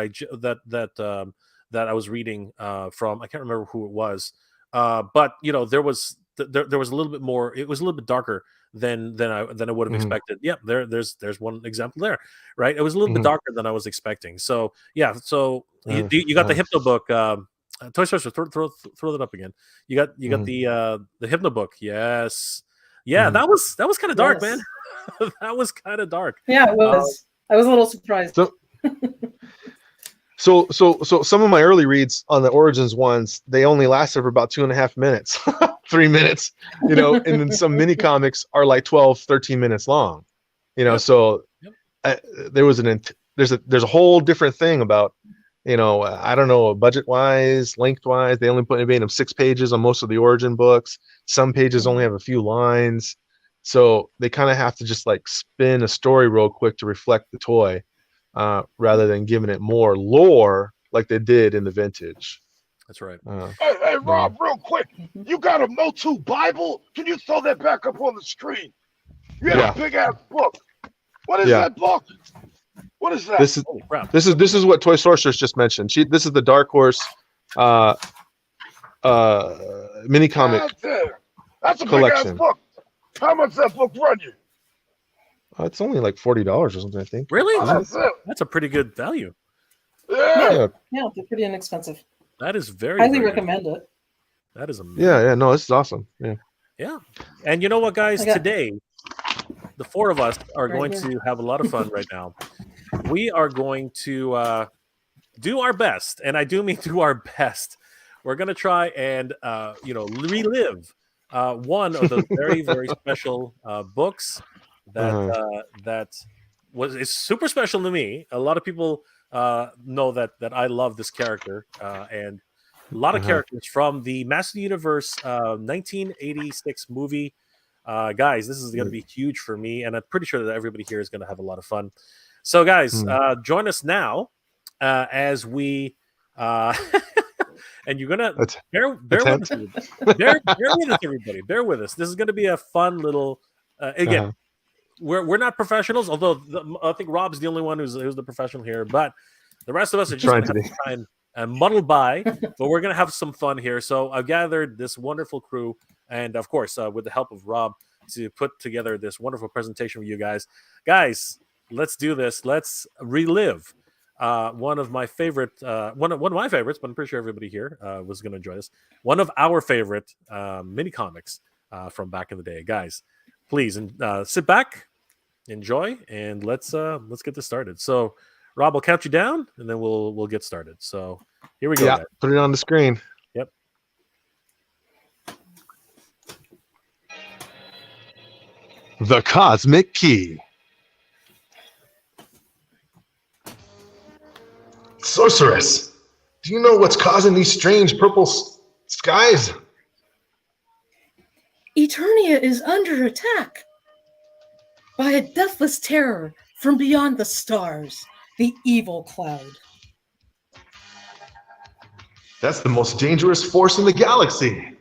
that I was reading from. I can't remember who it was, but there was there was a little bit more. It was a little bit darker than I would have expected. Yeah, there's one example there, right? It was a little bit darker than I was expecting. So yeah, so you got the Hypno book. Toy Story, throw that up again. You got the Hypno book. Yes, yeah, that was kind of dark, man. That was kind of dark. Yeah, it was. I was a little surprised. So some of my early reads on the Origins ones, they only lasted for about 2.5 minutes, 3 minutes, and then some mini comics are like 12, 13 minutes long, so there's a whole different thing about, I don't know, budget wise, length wise, they only made them 6 pages on most of the Origin books. Some pages only have a few lines. So they kind of have to just like spin a story real quick to reflect the toy. Rather than giving it more lore like they did in the vintage. That's right. Hey, Rob, real quick. You got a MOTU Bible? Can you throw that back up on the screen? You have a big ass book. What is that book? What is that? This is what Toy Sorceress just mentioned. This is the Dark Horse mini comic That's a collection. big ass book. How much that book run you? It's only like $40 or something, I think. Really? That's a pretty good value. Yeah, they're pretty inexpensive. That is highly recommend it. That is amazing. Yeah, no, this is awesome. Yeah. And you know what, guys? Today, the 4 of us are going to have a lot of fun right now. We are going to do our best, and I do mean do our best. We're going to try and relive one of those very, very special books that is super special to me. A lot of people know that I love this character, and a lot of characters from the Master Universe 1986 movie. Guys, this is going to be huge for me, and I'm pretty sure that everybody here is going to have a lot of fun. So, guys, join us now as we. And you're gonna bear with us. Bear with us, everybody. Bear with us. This is going to be a fun little. Again, we're not professionals, although I think Rob's the only one who's the professional here. But the rest of us are just going to try and muddle by. But we're going to have some fun here. So I've gathered this wonderful crew, and of course, with the help of Rob, to put together this wonderful presentation for you guys. Guys, let's do this. Let's relive. One of my favorite, one of my favorites, but I'm pretty sure everybody here was going to enjoy this. One of our favorite mini comics from back in the day, guys. Please sit back, enjoy, and let's get this started. So, Rob, will count you down, and then we'll get started. So, here we go. Yeah, guys. put it on the screen. Yep. The Cosmic Key. Sorceress, do you know what's causing these strange purple skies? Eternia is under attack by a deathless terror from beyond the stars, the evil cloud. That's the most dangerous force in the galaxy.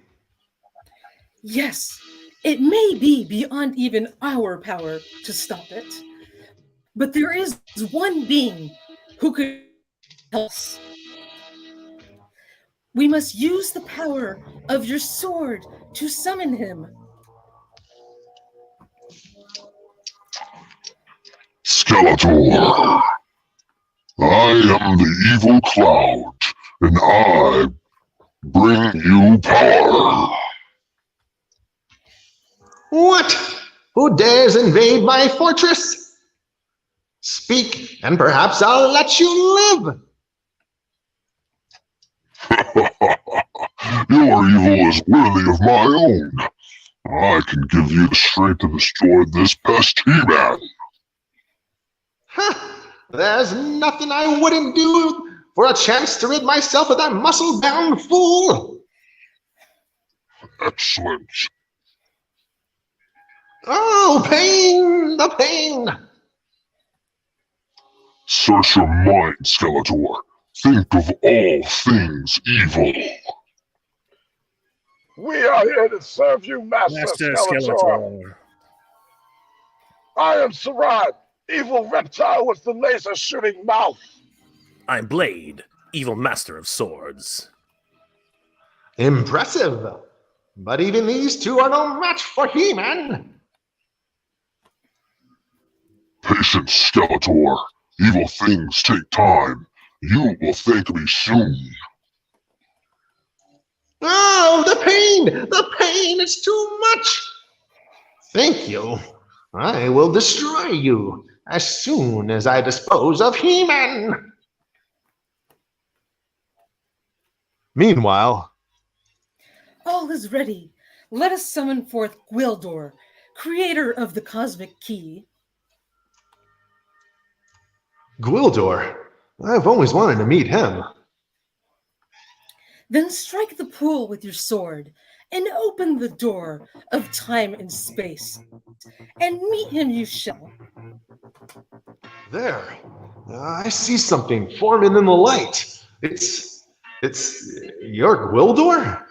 Yes, it may be beyond even our power to stop it, but there is one being who could help us. We must use the power of your sword to summon him. Skeletor, I am the evil cloud, and I bring you power. What? Who dares invade my fortress? Speak, and perhaps I'll let you live. Your evil is worthy of my own. I can give you the strength to destroy this pest He-Man. There's nothing I wouldn't do for a chance to rid myself of that muscle-bound fool. Excellent. Oh, pain, the pain. Search your mind, Skeletor. Think of all things evil. We are here to serve you, Master Skeletor. I am Sarad, evil reptile with the laser-shooting mouth. I'm Blade, evil master of swords. Impressive. But even these two are no match for He-Man. Patience, Skeletor. Evil things take time. You will thank me soon. Oh, the pain! The pain is too much! Thank you. I will destroy you as soon as I dispose of He-Man. Meanwhile, All is ready. Let us summon forth Gwildor, creator of the cosmic key. Gwildor. I've always wanted to meet him. Then strike the pool with your sword and open the door of time and space. And meet him you shall. There. I see something forming in the light. It's your Gwildor?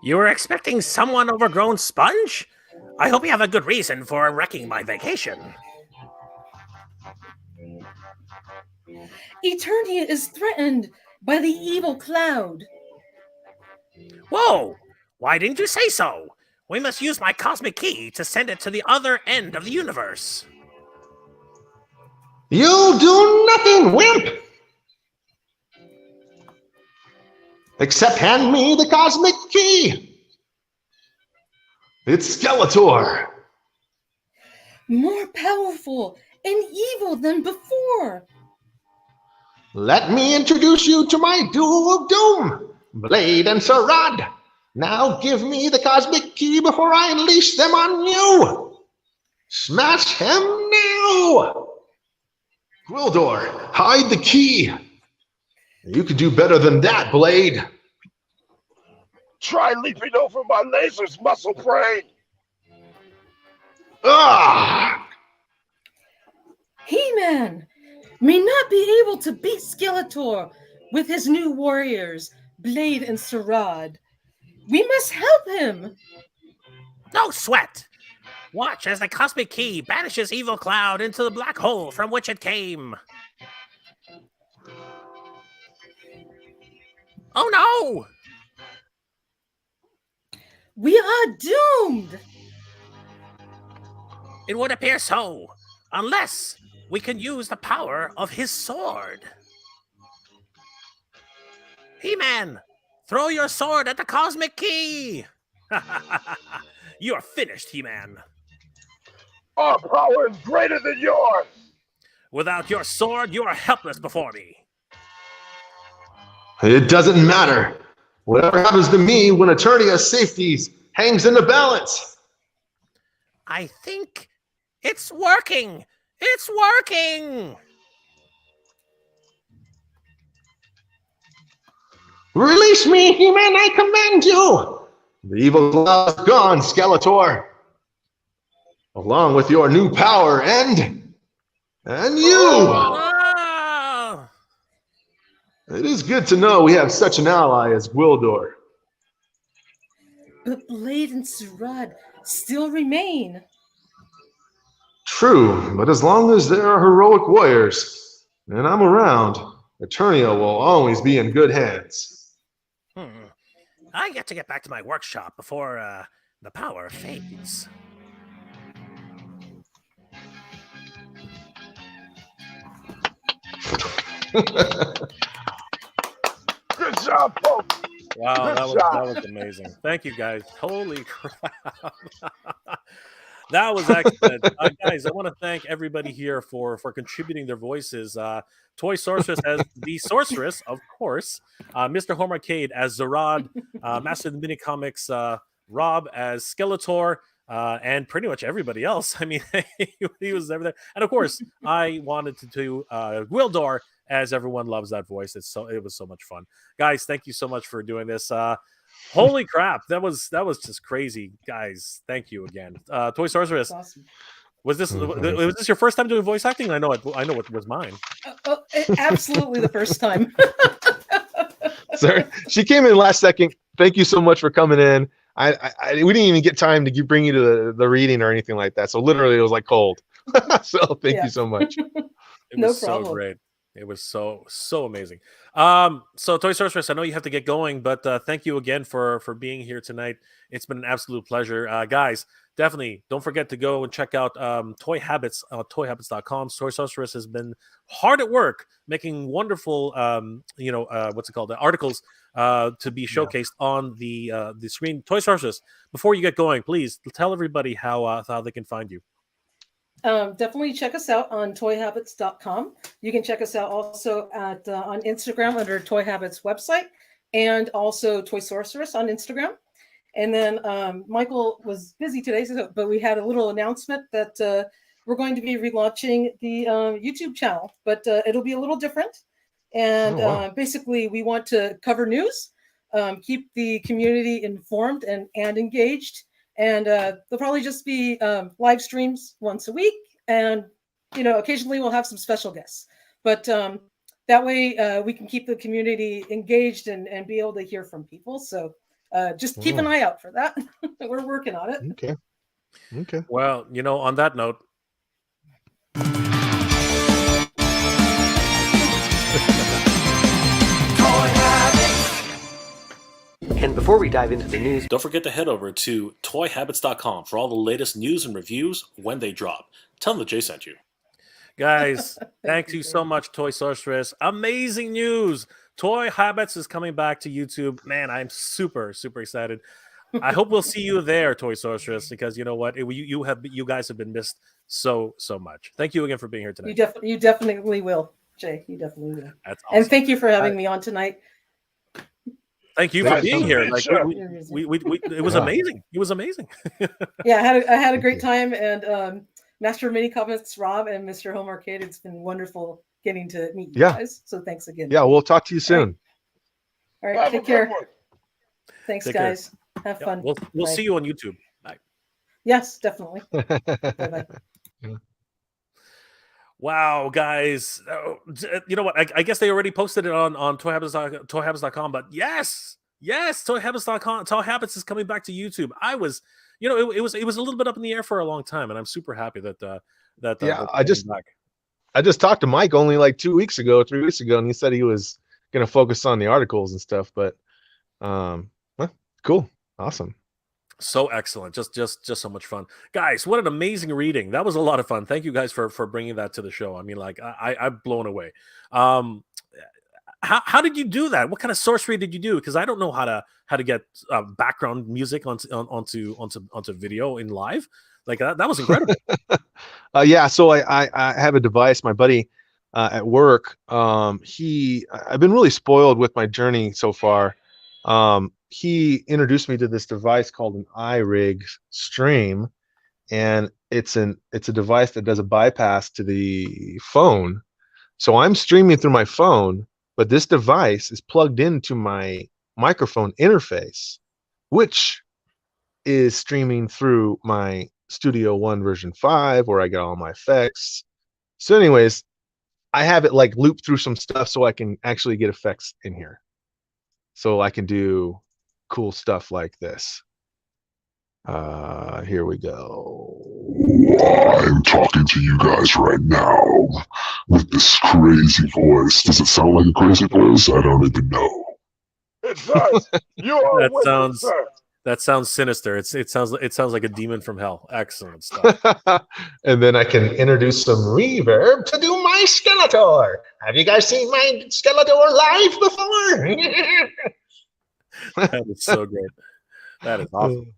You were expecting someone overgrown sponge? I hope you have a good reason for wrecking my vacation. Eternia is threatened by the evil cloud. Whoa! Why didn't you say so? We must use my cosmic key to send it to the other end of the universe. You'll do nothing, wimp! Except hand me the cosmic key. It's Skeletor. More powerful and evil than before. Let me introduce you to my duo of doom, Blade and Sarad. Now give me the cosmic key before I unleash them on you. Smash him now. Gwildor, hide the key. You could do better than that, Blade. Try leaping over my lasers, muscle brain. Ah! He-Man may not be able to beat Skeletor with his new warriors, Blade and Sarad. We must help him. No sweat! Watch as the cosmic key banishes Evil Cloud into the black hole from which it came. Oh no! We are doomed. It would appear so, unless we can use the power of his sword. He-Man, throw your sword at the cosmic key! You're finished, He-Man. Our power is greater than yours. Without your sword, you are helpless before me. It doesn't matter. Whatever happens to me when Eternia's safety hangs in the balance. I think it's working. It's working. Release me, He-Man, I command you. The evil cloud is gone, Skeletor. Along with your new power and you. Ah! It is good to know we have such an ally as Gwildor. But Blade and Sarad still remain. True, but as long as there are heroic warriors and I'm around, Eternia will always be in good hands. I get to get back to my workshop before the power fades. Good job, folks. Wow, Good that job. was amazing. Thank you, guys. Holy crap. That was excellent. Guys, I want to thank everybody here for contributing their voices. Toy Sorceress as the Sorceress, of course. Mr. Home Arcade as Zarad. Master of the Mini Comics, Rob as Skeletor. And pretty much everybody else. I mean, he was everything. And of course, I wanted to do Gwildor, as everyone loves that voice. It was so much fun. Guys, thank you so much for doing this. Holy crap, that was just crazy, guys. Thank you again. Toy Sorceress, Awesome. was this your first time doing voice acting? I know it was mine. Absolutely the first time. Sorry, she came in last second. Thank you so much for coming in. We didn't even get time to bring you to the reading or anything like that. So literally, it was like cold. So thank you so much. It No was problem. so great. It was so amazing. So Toy Sorceress, I know you have to get going, but thank you again for being here tonight. It's been an absolute pleasure, guys. Definitely don't forget to go and check out Toy Habits on toyhabits.com. Toy Sorceress has been hard at work making wonderful, what's it called, the articles to be showcased on the screen. Toy Sorceress, before you get going, please tell everybody how they can find you. Definitely check us out on toyhabits.com. You can check us out also at on Instagram under Toy Habits website, and also Toy Sorceress on Instagram. And then Michael was busy today, but we had a little announcement that we're going to be relaunching the YouTube channel, but it'll be a little different. And basically, we want to cover news, keep the community informed and engaged. And there'll probably just be live streams once a week. And, occasionally we'll have some special guests. But that way we can keep the community engaged and be able to hear from people. So just keep an eye out for that. We're working on it. Okay. Well, on that note. And before we dive into the news, Don't forget to head over to toyhabits.com for all the latest news and reviews when they drop. Tell them that Jay sent you. Guys, thank you so much, Toy Sorceress. Amazing news. Toy Habits is coming back to YouTube. Man, I'm super, super excited. I hope we'll see you there, Toy Sorceress, because you know what? You guys have been missed so much. Thank you again for being here tonight. You definitely will, Jay. You definitely will. That's awesome. And thank you for having me on tonight. Thank you for being here. Like it was amazing. It was amazing. Yeah, I had a great time, and Master of Mini Comics Rob and Mr. Home Arcade, it's been wonderful getting to meet you guys. So thanks again. Yeah, we'll talk to you soon. All right, take care. Thanks, guys. Have fun. We'll see you on YouTube. Bye. Yes, definitely. Bye-bye. Wow, guys. You know what? I guess they already posted it on toyhabits.com, but yes, toyhabits.com. Toy Habits is coming back to YouTube. I was, it was a little bit up in the air for a long time, and I'm super happy that I just talked to Mike only like 3 weeks ago, and he said he was going to focus on the articles and stuff, but cool. Awesome. So excellent. Just so much fun. Guys, what an amazing reading. That was a lot of fun. Thank you guys for bringing that to the show. I mean, like I'm blown away. How did you do that? What kind of sorcery did you do? Because I don't know how to get background music onto video in live. Like that was incredible. So I have a device. My buddy at work, I've been really spoiled with my journey so far. He introduced me to this device called an iRig Stream, and it's a device that does a bypass to the phone. So I'm streaming through my phone, but this device is plugged into my microphone interface, which is streaming through my Studio One version 5, where I get all my effects. So anyways, I have it like loop through some stuff so I can actually get effects in here. So I can do cool stuff like this. Here we go. I'm talking to you guys right now with this crazy voice. Does it sound like a crazy voice? I don't even know. It does. That sounds sinister. It sounds like a demon from hell. Excellent stuff. And then I can introduce some reverb to do my Skeletor. Have you guys seen my Skeletor live before? That is so great. That is awesome.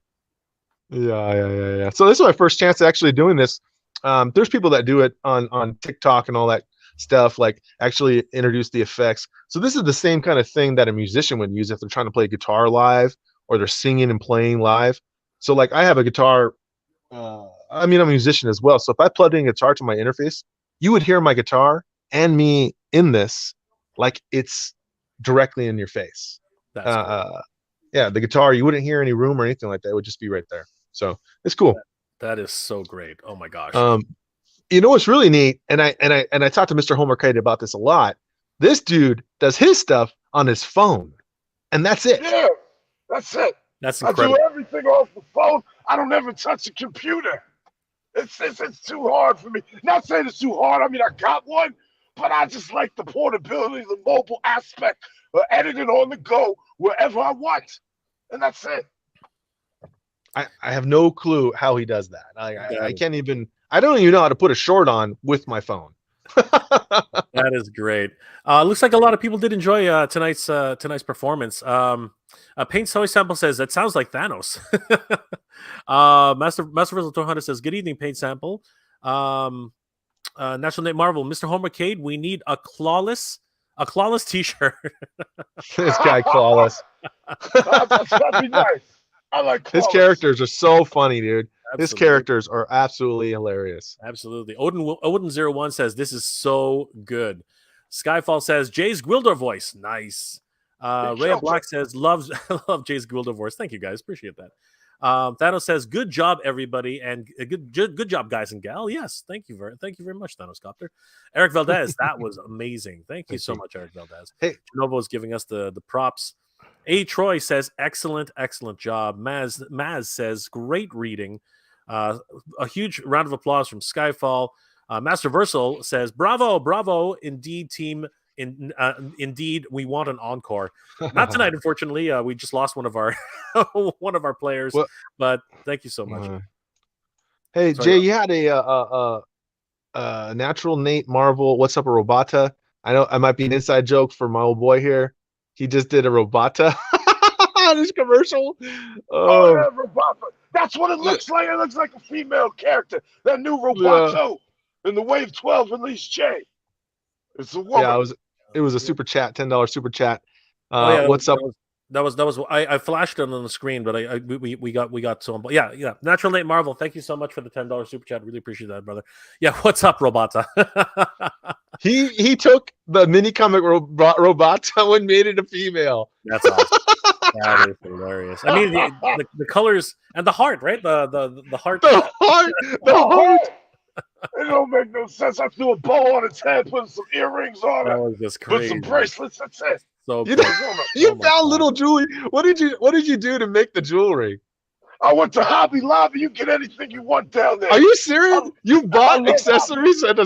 Yeah. So this is my first chance at actually doing this. There's people that do it on TikTok and all that stuff, like actually introduce the effects. So this is the same kind of thing that a musician would use if they're trying to play guitar live or they're singing and playing live. So like I have a guitar. I'm a musician as well. So if I plugged in a guitar to my interface, you would hear my guitar and me in this like it's directly in your face. The guitar, you wouldn't hear any room or anything like that. It would just be right there. So it's cool. That is so great. Oh my gosh. What's really neat, and I talked to Mr. Homer Kite about this a lot. This dude does his stuff on his phone, and that's it. Yeah, that's it. That's incredible. I do everything off the phone. I don't ever touch a computer. It's too hard for me. Not saying it's too hard. I mean, I got one, but I just like the portability, the mobile aspect of editing on the go wherever I want. And that's it. I have no clue how he does that. I can't even. I don't even know how to put a short on with my phone. That is great. Looks like a lot of people did enjoy tonight's performance. Paint Soy Sample says that sounds like Thanos. Masterverse 200 says, "Good evening, Paint Sample." National Nate Marvel, Mr. Homer Cade, we need a clawless T-shirt. This guy clawless. That'd be nice. I like His clawless. characters are so funny, dude. Absolutely. His characters are absolutely hilarious. Absolutely. Odin01 says this is so good. Skyfall says Jay's Gwildor voice. Nice. Ray Black says love Jay's Gwildor voice. Thank you guys. Appreciate that. Thanos says good job everybody and good job guys and gal. Yes, thank you very much, Thanos Copter. Eric Valdez, that was amazing. Thank you so much, Eric Valdez. Hey, Genovo is giving us the props. A. Troy says excellent job. Maz says great reading. A huge round of applause from Skyfall. Masterversal says bravo, indeed, team. Indeed, we want an encore. Not tonight, unfortunately. We just lost one of our players. Well, but thank you so much. Hey, Jay, you had a natural Nate Marvel. What's up, a Robota? I know I might be an inside joke for my old boy here. He just did a Robota. This commercial. Oh, yeah, Robota. That's what it looks like. It looks like a female character. That new Roboto in the Wave 12 release, Jay. It's a woman. Yeah, it was a super chat, $10 super chat. What's up? That was I flashed it on the screen, but we got some. Yeah. Natural Nate Marvel, thank you so much for the $10 super chat. Really appreciate that, brother. Yeah, what's up, Robota? he took the mini comic Robota and made it a female. That's awesome. That is hilarious. I mean, the colors and the heart, right? The heart. The heart. It don't make no sense. I threw a bow on its head, put some earrings on it, That was just crazy. put some bracelets. That's it. So you found little jewelry. What did you do to make the jewelry? I went to Hobby Lobby. You get anything you want down there. Are you serious? You bought accessories and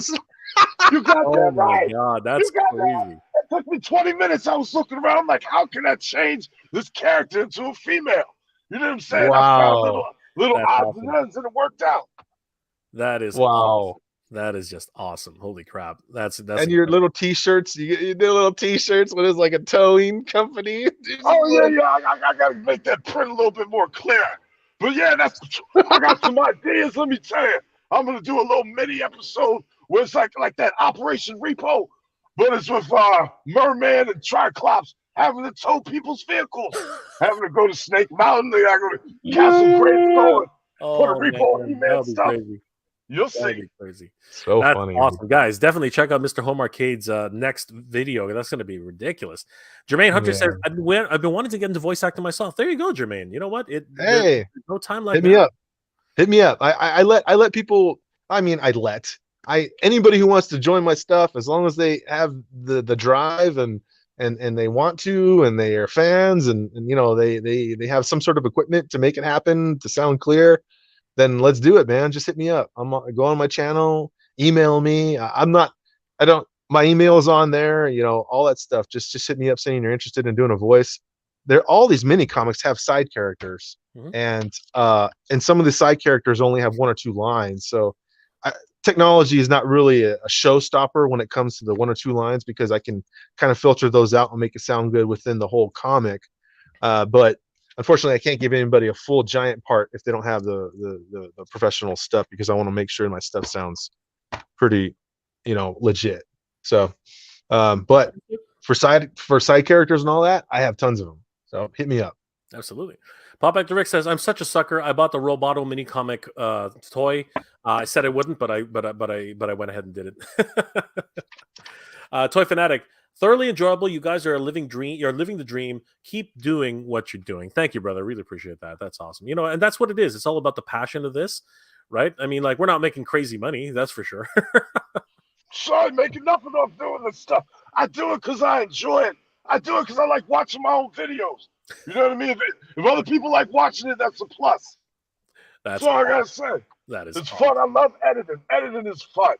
You got that right. Oh my God, that's crazy. It took me 20 minutes. I was looking around like, how can I change this character into a female? You know what I'm saying? Wow. I found little odds and ends and it worked out. That is wow. Awesome. That is just awesome. Holy crap. That's and your little t-shirts, you do little t-shirts when it's like a towing company. Oh yeah. I gotta make that print a little bit more clear. But yeah, I got some ideas. Let me tell you. I'm gonna do a little mini episode where it's like that Operation Repo, but it's with Merman and Triclops having to tow people's vehicles, having to go to Snake Mountain, they gotta go to Castle Greystone, put a repo on He-Man stuff. Crazy. You'll That'd see. be crazy. So That's funny. Awesome. Guys, definitely check out Mr. Home Arcade's next video. That's going to be ridiculous. Jermaine Hunter says, I've been wanting to get into voice acting myself. There you go, Jermaine. You know what? There's no time like that. Hit me up. I let people, anybody who wants to join my stuff, as long as they have the drive and they want to, and they are fans, and you know, they have some sort of equipment to make it happen, to sound clear, then let's do it, man. Just hit me up. Go on my channel, email me. My email is on there, you know, all that stuff. Just hit me up saying you're interested in doing a voice. All these mini comics have side characters, and some of the side characters only have 1 or 2 lines. So technology is not really a showstopper when it comes to the 1 or 2 lines, because I can kind of filter those out and make it sound good within the whole comic. But unfortunately, I can't give anybody a full giant part if they don't have the professional stuff, because I want to make sure my stuff sounds pretty, you know, legit. So, but for side characters and all that, I have tons of them. So hit me up. Absolutely. Pop Back to Rick says, I'm such a sucker. I bought the Roboto mini comic toy. I said I wouldn't, but I went ahead and did it. Toy Fanatic, thoroughly enjoyable. You guys are a living dream. You're living the dream. Keep doing what you're doing. Thank you, brother. Really appreciate that. That's awesome. You know, and that's what it is. It's all about the passion of this, right? I mean, like, we're not making crazy money. That's for sure. Sorry, making nothing off doing this stuff. I do it because I enjoy it. I do it because I like watching my own videos. You know what I mean? If other people like watching it, that's a plus. That's all I gotta say. That is it's fun. I love editing. Editing is fun.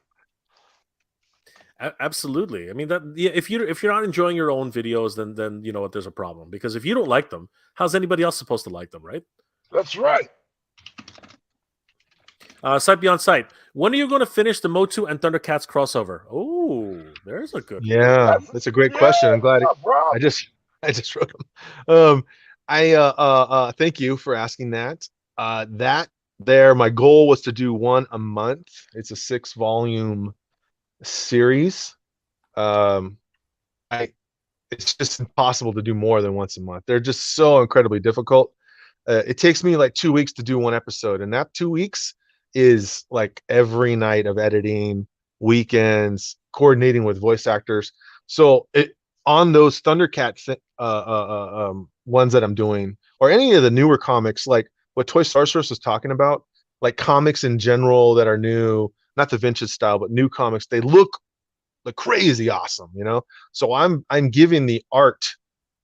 Absolutely. I mean that if you're not enjoying your own videos, then you know what, there's a problem. Because if you don't like them, how's anybody else supposed to like them, right? That's right. Sight Beyond Sight. When are you going to finish the MOTU and Thundercats crossover? Oh, there's a good one. Yeah, that's a great question. I'm glad bro. I just wrote them. Thank you for asking that. My goal was to do one a month. It's a 6-volume series. It's just impossible to do more than once a month. They're just so incredibly difficult. It takes me like 2 weeks to do one episode, and that 2 weeks is like every night of editing, weekends, coordinating with voice actors. So on those Thundercat ones that I'm doing, or any of the newer comics, like what Toy Sorceress was talking about, like comics in general that are new, not the vintage style, but new comics, they look like crazy awesome, you know. So I'm giving the art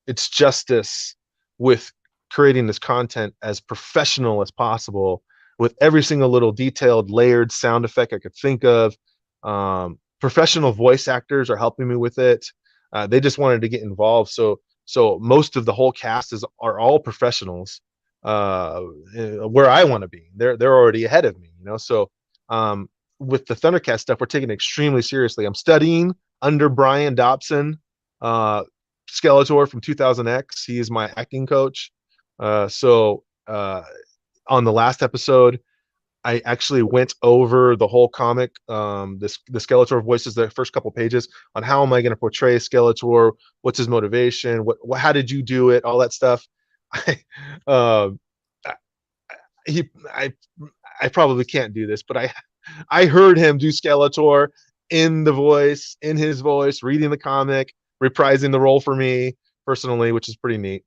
its justice with creating this content as professional as possible, with every single little detailed layered sound effect I could think of. Professional voice actors are helping me with it. They just wanted to get involved, so most of the whole cast are all professionals, where I want to be. They're already ahead of me, you know. So with the Thundercat stuff, we're taking it extremely seriously. I'm studying under Brian Dobson, Skeletor from 2000X. He is my acting coach. On the last episode, I actually went over the whole comic, the Skeletor voices, the first couple pages, on how am I going to portray Skeletor, what's his motivation, how did you do it, all that stuff. I probably can't do this, but I heard him do Skeletor in his voice, reading the comic, reprising the role for me personally, which is pretty neat.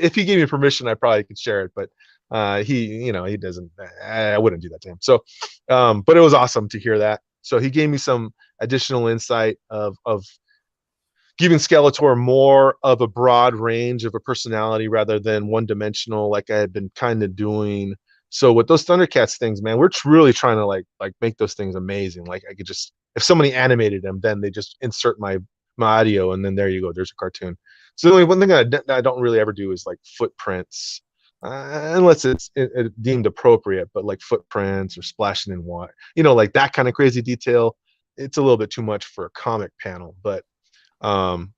If he gave me permission, I probably could share it, but he doesn't. I wouldn't do that to him. So, but it was awesome to hear that. So he gave me some additional insight of giving Skeletor more of a broad range of a personality rather than one-dimensional, like I had been kind of doing. So with those Thundercats things, man, we're really trying to like make those things amazing. Like I could just, if somebody animated them, then they just insert my audio, and then there you go. There's a cartoon. So the only one thing I don't really ever do is like footprints, unless it's deemed appropriate. But like footprints or splashing in water, like that kind of crazy detail, it's a little bit too much for a comic panel. But the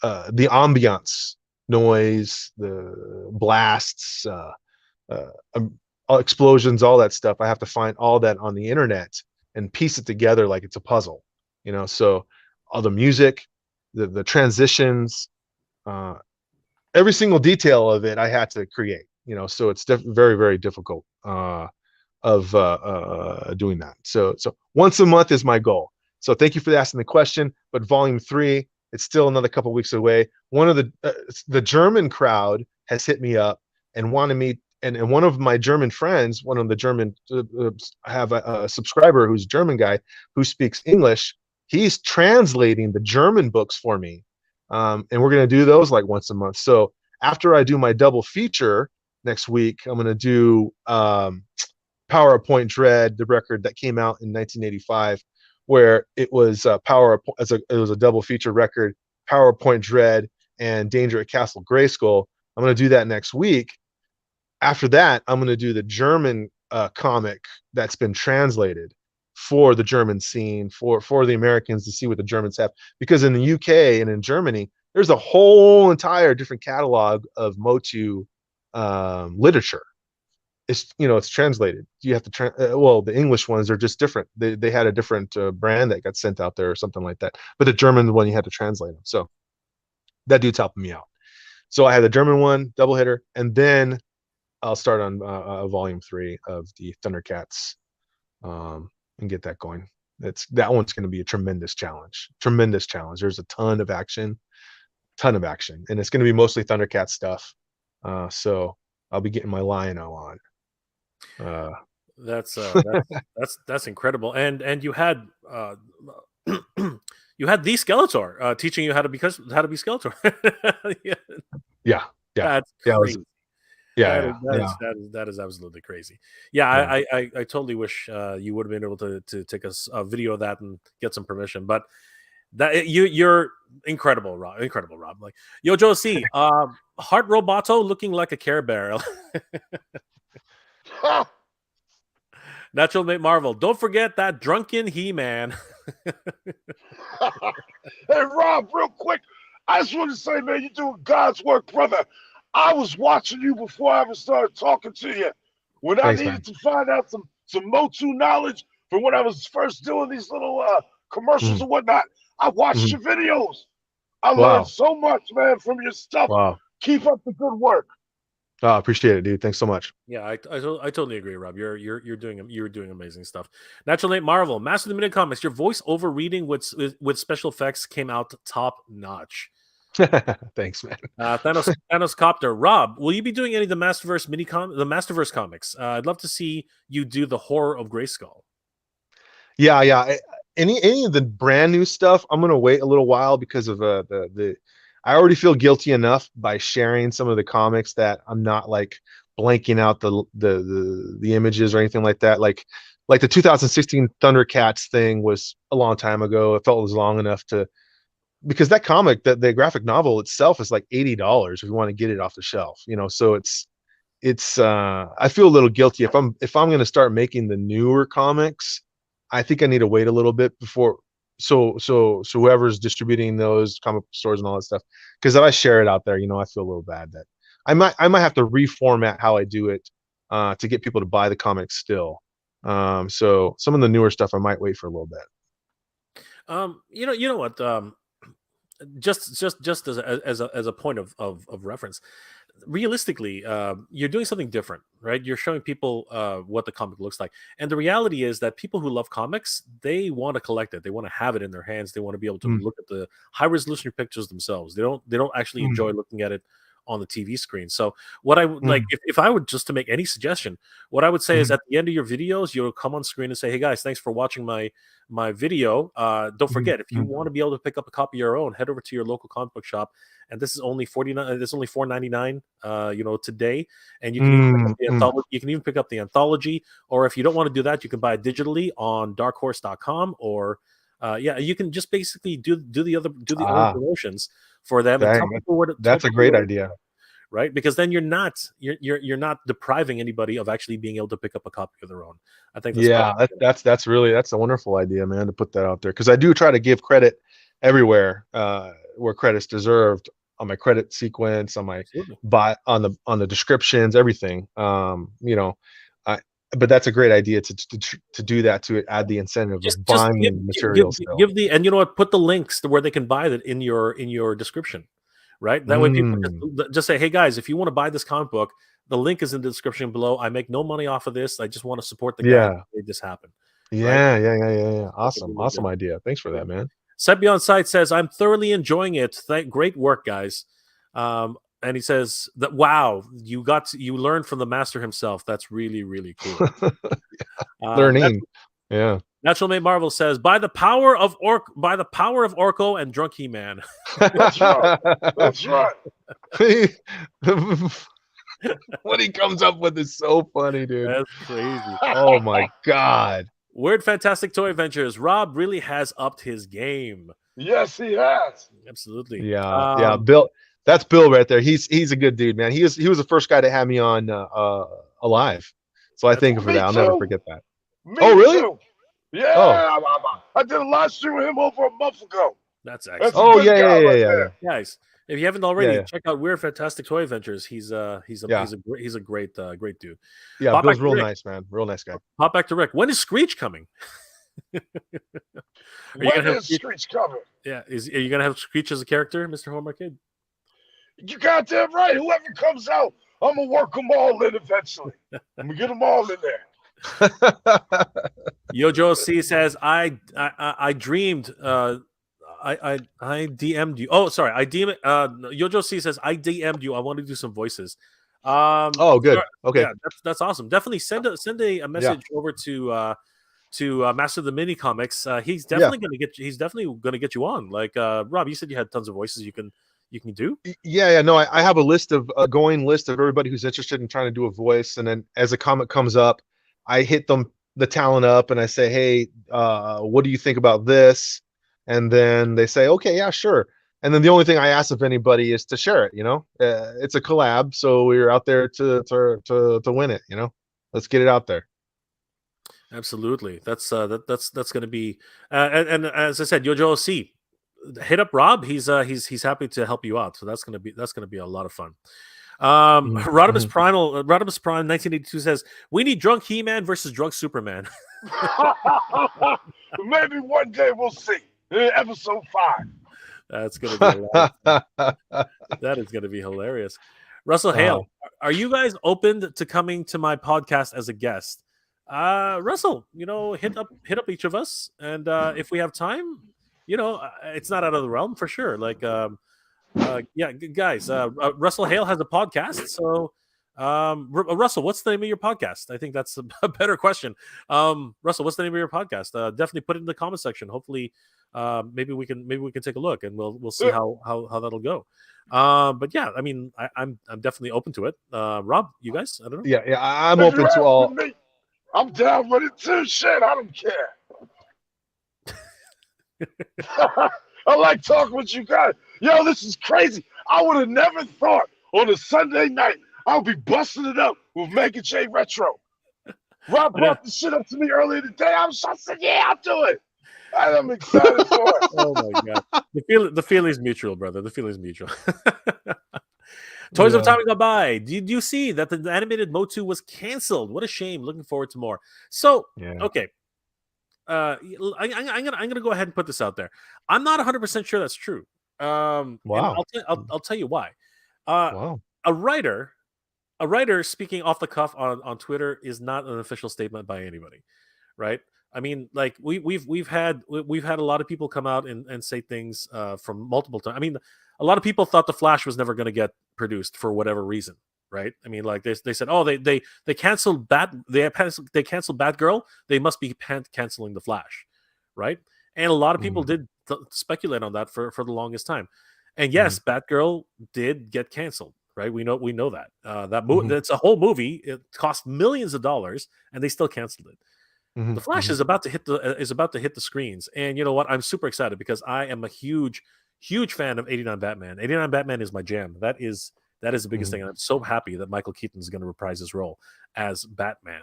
ambiance, noise, the blasts, explosions, all that stuff, I have to find all that on the internet and piece it together like it's a puzzle, so all the music, the transitions, every single detail of it I had to create, so it's very, very difficult of doing that. So once a month is my goal. So thank you for asking the question. But volume 3, it's still another couple weeks away. One of the German crowd has hit me up and wanted me, and one of my German friends, one of the German, have a subscriber who's a German guy who speaks English. He's translating the German books for me, and we're going to do those like once a month. So after I do my double feature next week, I'm going to do Power of Point Dread, the record that came out in 1985, where it was it was a double feature record, Power of Point Dread and Danger at Castle Grayskull. I'm going to do that next week. After that, I'm going to do the German comic that's been translated for the German scene, for the Americans to see what the Germans have. Because in the UK and in Germany, there's a whole entire different catalog of MOTU literature. It's translated. You have to the English ones are just different. They had a different brand that got sent out there or something like that. But the German one, you had to translate them. So that dude's helping me out. So I had the German one, double hitter, and then I'll start on volume 3 of the Thundercats, and get that going. That one's going to be a tremendous challenge. There's a ton of action, and it's going to be mostly Thundercat stuff. So I'll be getting my Lion-O on. That's incredible. And you had you had the Skeletor teaching you how to be Skeletor. Yeah. That's crazy. Yeah, yeah. That is absolutely crazy. Yeah, Yeah. I totally wish you would have been able to take a video of that and get some permission. But that you're incredible, Rob. Incredible, Rob. Like Yo Joe C, Heart Roboto looking like a Care Bear. Natural Mate Marvel. Don't forget that drunken He-Man. Hey, Rob, real quick, I just want to say, man, you're doing God's work, brother. I was watching you before I ever started talking to you. When I Thanks, needed man. to find out some MOTU knowledge from when I was first doing these little commercials Mhm. and whatnot, I watched Mhm. your videos. I Wow. learned so much, man, from your stuff. Wow. Keep up the good work. Oh, appreciate it, dude. Thanks so much. Yeah, I totally agree, Rob. You're doing amazing stuff. Natural Nate Marvel, Master of the Minute Comics. Your voice over reading with special effects came out top notch. Thanks, man. Thanos Copter. Rob, will you be doing any of the Masterverse comics? I'd love to see you do the Horror of Grayskull. Yeah, yeah. Any of the brand new stuff, I'm gonna wait a little while because of the. I already feel guilty enough by sharing some of the comics that I'm not like blanking out the images or anything like that. Like the 2016 Thundercats thing was a long time ago. It felt it was long enough to because that comic, the graphic novel itself is like $80 if you want to get it off the shelf. So it's I feel a little guilty if I'm going to start making the newer comics. I think I need to wait a little bit before so whoever's distributing those comic stores and all that stuff, because if I share it out there, I feel a little bad that I might have to reformat how I do it to get people to buy the comics still. So some of the newer stuff I might wait for a little bit. You know what? Just as a point of reference, realistically, you're doing something different, right? You're showing people what the comic looks like, and the reality is that people who love comics, they want to collect it, they want to have it in their hands, they want to be able to Mm. look at the high resolution pictures themselves. They don't actually Mm. enjoy looking at it on the TV screen. So what I would like, Mm. if I would just to make any suggestion, what I would say is Mhm. at the end of your videos, you'll come on screen and say, hey guys, thanks for watching my video. Don't Mhm. forget, if you Mhm. want to be able to pick up a copy of your own, head over to your local comic book shop, and this is only $4.99 today, and you can even pick up Mm. the Mm. anthology. You can even pick up the anthology, or if you don't want to do that, you can buy it digitally on darkhorse.com, or you can just basically do the other promotions for them and tell Dang, people what that's a great idea. right? Because then you're not depriving anybody of actually being able to pick up a copy of their own. I think that's Yeah, that's a wonderful idea, man, to put that out there, because I do try to give credit everywhere where credit's deserved, on my credit sequence, on my absolutely. on the descriptions, everything. I but that's a great idea to do that, to add the incentive Just of just buying material still. give the, and you know what, put the links to where they can buy that in your description, right? That way people Mm. just say, hey guys, if you want to buy this comic book, the link is in the description below. I make no money off of this. I just want to support the guy that Yeah, made this happen. Right? yeah. That's a Awesome, really awesome good. idea. Thanks for that, man. Set Beyond Sight says, I'm thoroughly enjoying it. Great work, guys. And he says that, wow, you learned from the master himself. That's really, really cool. Learning. Yeah. Natural Made Marvel says, by the power of Orko and Drunk He-Man. That's right. That's right. What he comes up with is so funny, dude. That's crazy. Oh my god. Weird Fantastic Toy Adventures. Rob really has upped his game. Yes, he has. Absolutely. Yeah. Bill, that's Bill right there. He's a good dude, man. He was the first guy to have me on Alive. So I thank him for Me that. I'll never too. forget that. Me Oh, really? too. Yeah, Oh. I did a live stream with him over a month ago. That's That's excellent. a Oh, good yeah. guy right there. Guys, if you haven't already, Yeah. check out Weird Fantastic Toy Adventures. He's a great dude. Yeah, Pop Bill's back to real Rick. nice, man. Real nice guy. Pop back to Rick. When is Screech coming? When is Screech coming? Yeah, are you gonna have Screech as a character, Mr. Home Arcade? You goddamn right. Whoever comes out, I'm gonna work them all in eventually. I'm gonna get them all in there. Yojo C says, I dreamed. I DM'd you. Oh, sorry. Yojo C says, I DM'd you. I want to do some voices. Oh, good. Okay. Yeah, that's awesome. Definitely send a message over to Master of the Mini Comics. He's definitely gonna get you on. Like Rob, you said you had tons of voices. You you can do? Yeah. No, I have a list of a going list of everybody who's interested in trying to do a voice, and then as a comic comes up, I hit the talent up and I say, hey, what do you think about this? And then they say, okay, yeah, sure. And then the only thing I ask of anybody is to share it. It's a collab, so we're out there to win it. Let's get it out there. Absolutely. That's going to be and as I said, Yojo C, hit up Rob. He's happy to help you out. So that's going to be a lot of fun. Rodimus Prime 1982 says we need drunk He-Man versus drunk Superman. Maybe one day we'll see. Episode 5. That's going to be a lot. That is going to be hilarious. Russell Hale, are you guys open to coming to my podcast as a guest? Russell, hit up each of us, and if we have time, it's not out of the realm for sure. Like, yeah, guys, Russell Hale has a podcast. So, Russell, what's the name of your podcast? I think that's a better question. Russell, what's the name of your podcast? Definitely put it in the comment section. Hopefully, maybe we can take a look, and we'll see how that'll go. But yeah, I mean, I'm definitely open to it. Rob, you guys, I don't know. Yeah, I'm open to all. I'm down with it too. Shit, I don't care. I like talking with you guys. Yo, this is crazy. I would have never thought on a Sunday night I would be busting it up with Mega J Retro. Rob brought the shit up to me earlier today. I said, yeah, I'll do it. I'm excited for it. Oh my god, the feeling's mutual, brother. The feeling's mutual. Toys of Time Go By. Did you see that the animated MOTU was canceled? What a shame. Looking forward to more. So, okay. I'm gonna go ahead and put this out there. I'm not 100% sure that's true. Wow. I'll tell you why. Wow. A writer speaking off the cuff on Twitter is not an official statement by anybody, right? I mean, like we've had a lot of people come out and say things from multiple times. I mean, a lot of people thought the Flash was never going to get produced for whatever reason, right? I mean, like they said, oh, they canceled they canceled Batgirl. They must be canceling the Flash, right? And a lot of people did speculate on that for the longest time. And yes, Batgirl did get canceled, right? We know that that movie. That's a whole movie. It cost millions of dollars, and they still canceled it. The Flash is about to hit the screens, and you know what? I'm super excited because I am a huge fan of 89 Batman. 89 Batman is my jam. That is the biggest thing, and I'm so happy that Michael Keaton is going to reprise his role as Batman.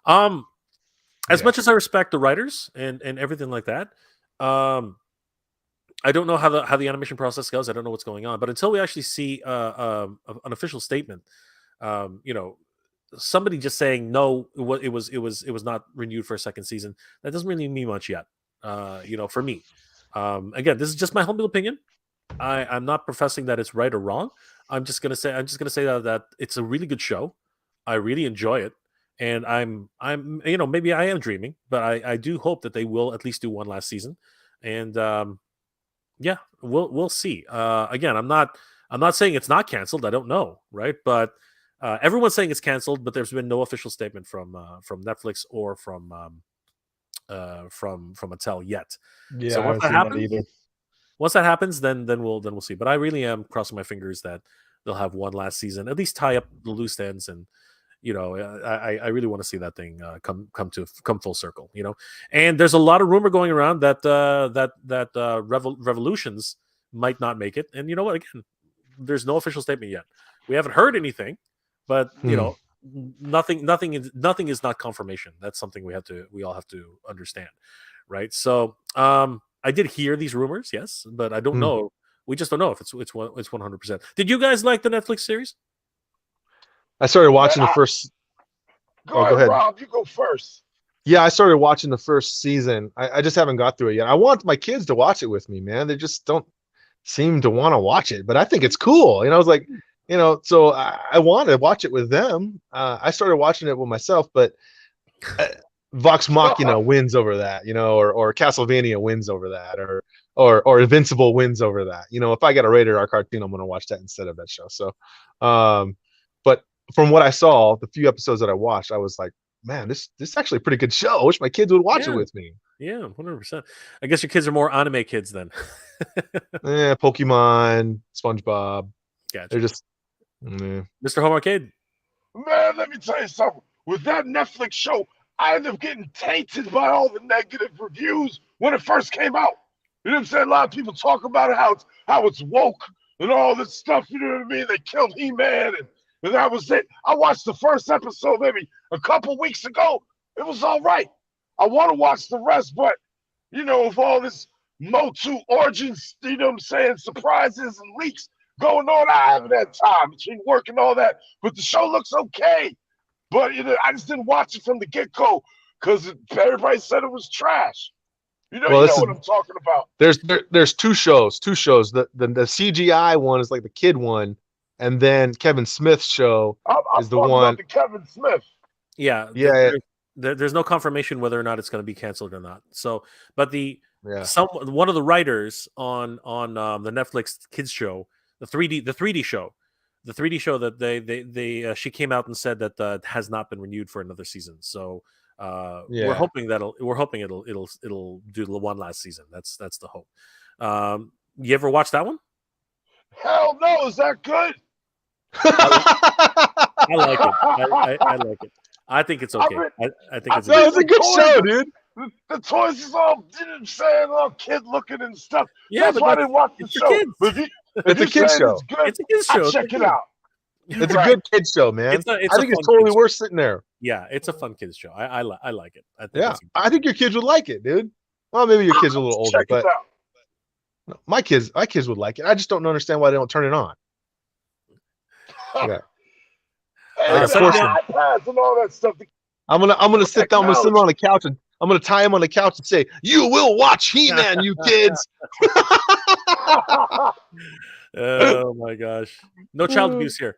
As much as I respect the writers and everything like that, I don't know how the animation process goes. I don't know what's going on, but until we actually see an official statement, somebody just saying no, it was not renewed for a second season, that doesn't really mean much yet. For me, again, this is just my humble opinion. I'm not professing that it's right or wrong. I'm just gonna say that it's a really good show. I really enjoy it, and I'm maybe I am dreaming, but I do hope that they will at least do one last season, and yeah, we'll see. Again, I'm not saying it's not canceled. I don't know, right? But everyone's saying it's canceled, but there's been no official statement from Netflix or from Mattel yet. Yeah, so once that happens, then we'll see. But I really am crossing my fingers that they'll have one last season, at least tie up the loose ends, and I really want to see that thing come full circle. And there's a lot of rumor going around that Revolutions might not make it. And you know what? Again, there's no official statement yet. We haven't heard anything, but nothing is not confirmation. That's something we all have to understand, right? So I did hear these rumors, yes, but I don't know. We just don't know if it's 100%. Did you guys like the Netflix series? I started watching the first. Go ahead, Rob. You go first. Yeah, I started watching the first season. I just haven't got through it yet. I want my kids to watch it with me, man. They just don't seem to want to watch it, but I think it's cool. I was like, so I want to watch it with them. I started watching it with myself, but Vox Machina wins over that, or Castlevania wins over that, or Invincible wins over that. If I get a rated R cartoon, I'm going to watch that instead of that show. So, but from what I saw, the few episodes that I watched, I was like, man, this is actually a pretty good show. I wish my kids would watch it with me. Yeah, 100%. I guess your kids are more anime kids then. Yeah, Pokemon, SpongeBob. Gotcha. They're just. Mr. Home Arcade. Man, let me tell you something. With that Netflix show, I ended up getting tainted by all the negative reviews when it first came out. You know what I'm saying? A lot of people talk about it, how it's woke and all this stuff. You know what I mean? They killed He-Man, and that was it. I watched the first episode maybe a couple weeks ago. It was all right. I want to watch the rest, but you know, with all this MOTU origins, you know what I'm saying, surprises and leaks going on, I haven't had time between work and all that. But the show looks okay. But you know, I just didn't watch it from the get-go because everybody said it was trash. You know, what I'm talking about. There's two shows. The CGI one is like the kid one, and then Kevin Smith's show is the one. About the Kevin Smith. Yeah. There's no confirmation whether or not it's going to be canceled or not. So, but one of the writers on the Netflix kids show, the 3D show that she came out and said that has not been renewed for another season. So we're hoping it'll do the one last season. That's the hope. You ever watch that one? Hell no! Is that good? I like it. I like it. I think it's okay. I think it's a good show, dude. The toys is all, you know what I'm saying, all kid looking and stuff. Yeah, that's why I didn't watch the show. It's a kid show. It's a kid show. Check it out. It's a good kid show, man. I think it's totally worth sitting there. Yeah, it's a fun kids show. I like it. I think your kids would like it, dude. Well, maybe your kids are a little older, but my kids would like it. I just don't understand why they don't turn it on. Yeah. iPads and all that stuff. I'm gonna sit down. I'm gonna sit on the couch and I'm gonna tie him on the couch and say, "You will watch He-Man, you kids." Oh my gosh! No child abuse here.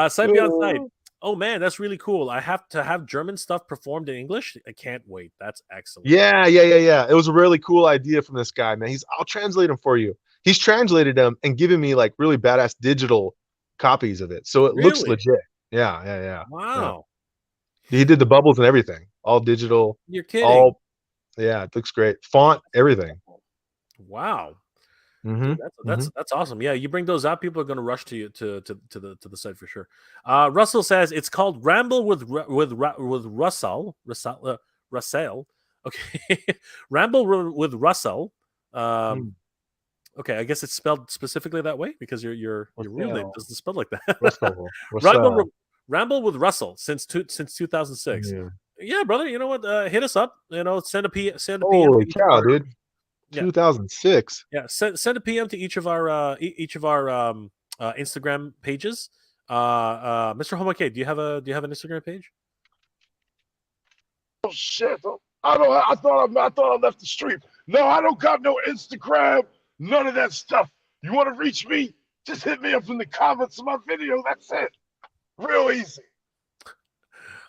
Sight Beyond Sight. Oh man, that's really cool. I have to have German stuff performed in English. I can't wait. That's excellent. Yeah. It was a really cool idea from this guy, man. I'll translate them for you. He's translated them and given me like really badass digital copies of it, so it looks legit. Yeah. Wow. Yeah. He did the bubbles and everything, all digital. You're kidding. It looks great. Font, everything. Wow. Mm-hmm. Dude, that's awesome. Yeah, you bring those out, people are going to rush to you to the site for sure. Russell says it's called Ramble with Russell. Russell. Okay, Ramble with Russell. Okay, I guess it's spelled specifically that way because your real name doesn't spell like that. Ramble with Russell since 2006. Yeah, brother. You know what? Hit us up. You know, send a PM. Holy cow, dude! 2006. Yeah, send a PM to each of our Instagram pages. Mr. Home Arcade, do you have an Instagram page? Oh shit! I thought I left the stream. No, I don't got no Instagram. None of that stuff. You want to reach me? Just hit me up in the comments of my video. That's it. Real easy.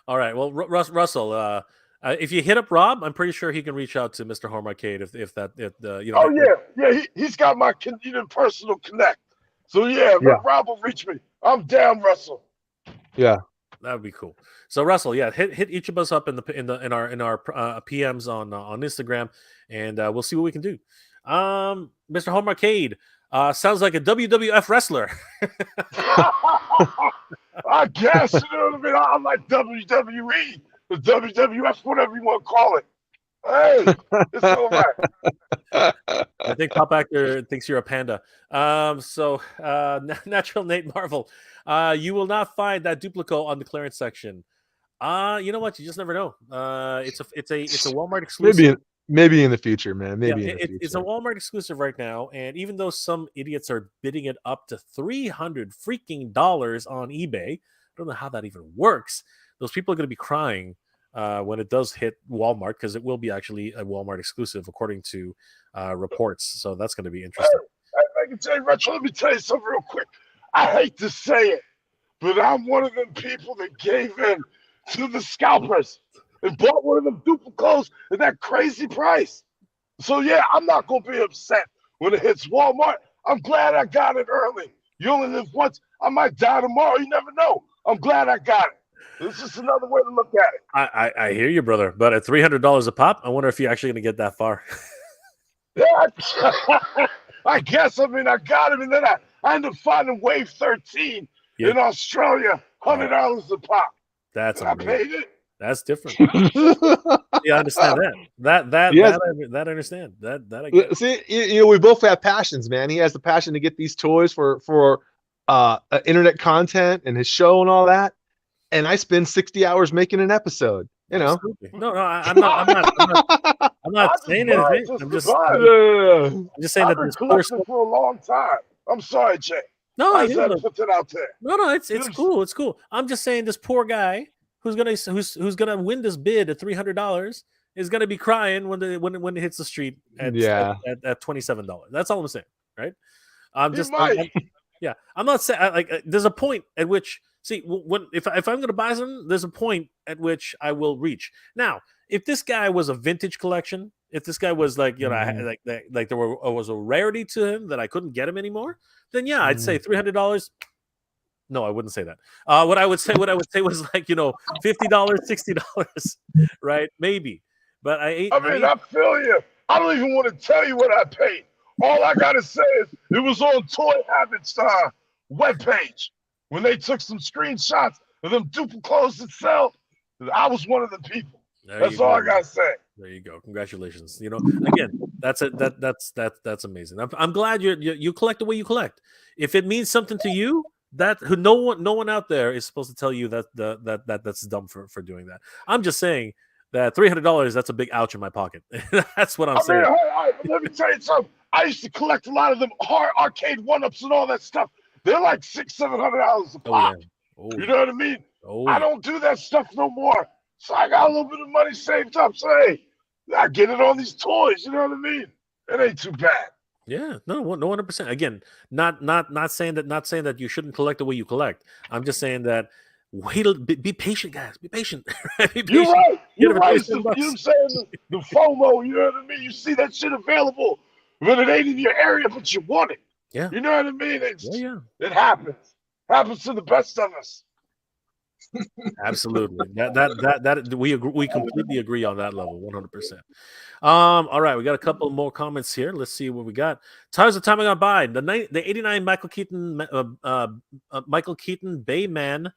All right. Well, Russell, if you hit up Rob, I'm pretty sure he can reach out to Mr. Home Arcade if you know. Oh yeah. He's got my personal connect. So Rob will reach me. I'm down, Russell. Yeah, that would be cool. So Russell, hit each of us up in our PMs on Instagram, and we'll see what we can do. Mr. Home Arcade sounds like a WWF wrestler. I guess, you know what I mean? I like WWE, the WWF, whatever you want to call it. Hey, it's all right. I think Pop Actor thinks you're a panda. So Natural Nate Marvel, you will not find that Duplico on the clearance section. You know what? You just never know. It's a Walmart exclusive. Maybe in the future, man. It's a Walmart exclusive right now, and even though some idiots are bidding it up to $300 freaking on eBay, I don't know how that even works. Those people are going to be crying when it does hit Walmart, because it will be actually a Walmart exclusive according to reports. So that's going to be interesting. I can tell you, Retro, let me tell you something real quick. I hate to say it, but I'm one of them people that gave in to the scalpers and bought one of them Duplicos at that crazy price. So yeah, I'm not gonna be upset when it hits Walmart. I'm glad I got it early. You only live once. I might die tomorrow. You never know. I'm glad I got it. It's just another way to look at it. I hear you, brother. But at $300 a pop, I wonder if you're actually going to get that far. Yeah, I guess. I mean, I got him, and then I ended up finding Wave 13 in Australia, $100 a pop. That's I paid it. That's different. Yeah, I understand that. That I understand. That I get. See, we both have passions, man. He has the passion to get these toys for internet content and his show and all that, and I spend 60 hours making an episode. You know. Absolutely. No, I'm not saying anything. I'm just saying I've that been collecting for a long time. I'm sorry, Jay. No, I just had to put that out there. No, it's cool. It's cool. I'm just saying this poor guy who's gonna win this bid at $300 is gonna be crying when it hits the street at $27. That's all I'm saying, right? I'm not saying there's a point at which if I'm gonna buy something, there's a point at which I will reach. Now, if this guy was a vintage collection, if this guy was like there was a rarity to him that I couldn't get him anymore, then yeah, I'd say $300. No, I wouldn't say that. What I would say was like, $50, $60, right? Maybe. But I feel you. I don't even want to tell you what I paid. All I gotta say is it was on Toy Habits webpage when they took some screenshots of them duple clothes that sell. I was one of the people. That's all I gotta say. There you go. Congratulations. Again, that's amazing. I'm glad you collect the way you collect. If it means something to you, no one out there is supposed to tell you that's dumb for doing that. I'm just saying that $300, that's a big ouch in my pocket. That's what I'm saying. Let me tell you something. I used to collect a lot of them arcade one-ups and all that stuff. They're like $600-$700 a pop. You know what I mean? I don't do that stuff no more. So I got a little bit of money saved up. So hey, I get it on these toys. You know what I mean? It ain't too bad. Yeah, no, 100%. Again, not saying that you shouldn't collect the way you collect. I'm just saying that be patient, guys. Be patient. Be patient. You're right. You're right. You know what I'm saying? The FOMO. You know what I mean? You see that shit available, but it ain't in your area, but you want it. Yeah. You know what I mean? It happens. Happens to the best of us. Absolutely. That we completely agree on that level, 100%. All right, we got a couple more comments here. Let's see what we got. Times of time I got by the 89 Michael Keaton Bayman.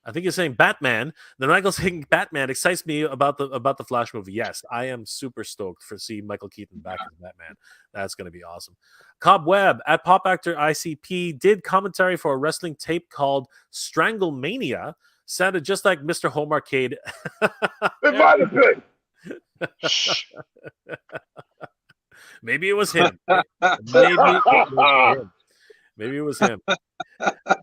I think you're saying Batman. The Michael saying Batman excites me about the Flash movie. Yes, I am super stoked for seeing Michael Keaton back as Batman. That's going to be awesome. Cobweb at Pop Actor ICP did commentary for a wrestling tape called Stranglemania. Sounded just like Mr. Home Arcade. It might have been. Maybe it was him. Maybe it was him.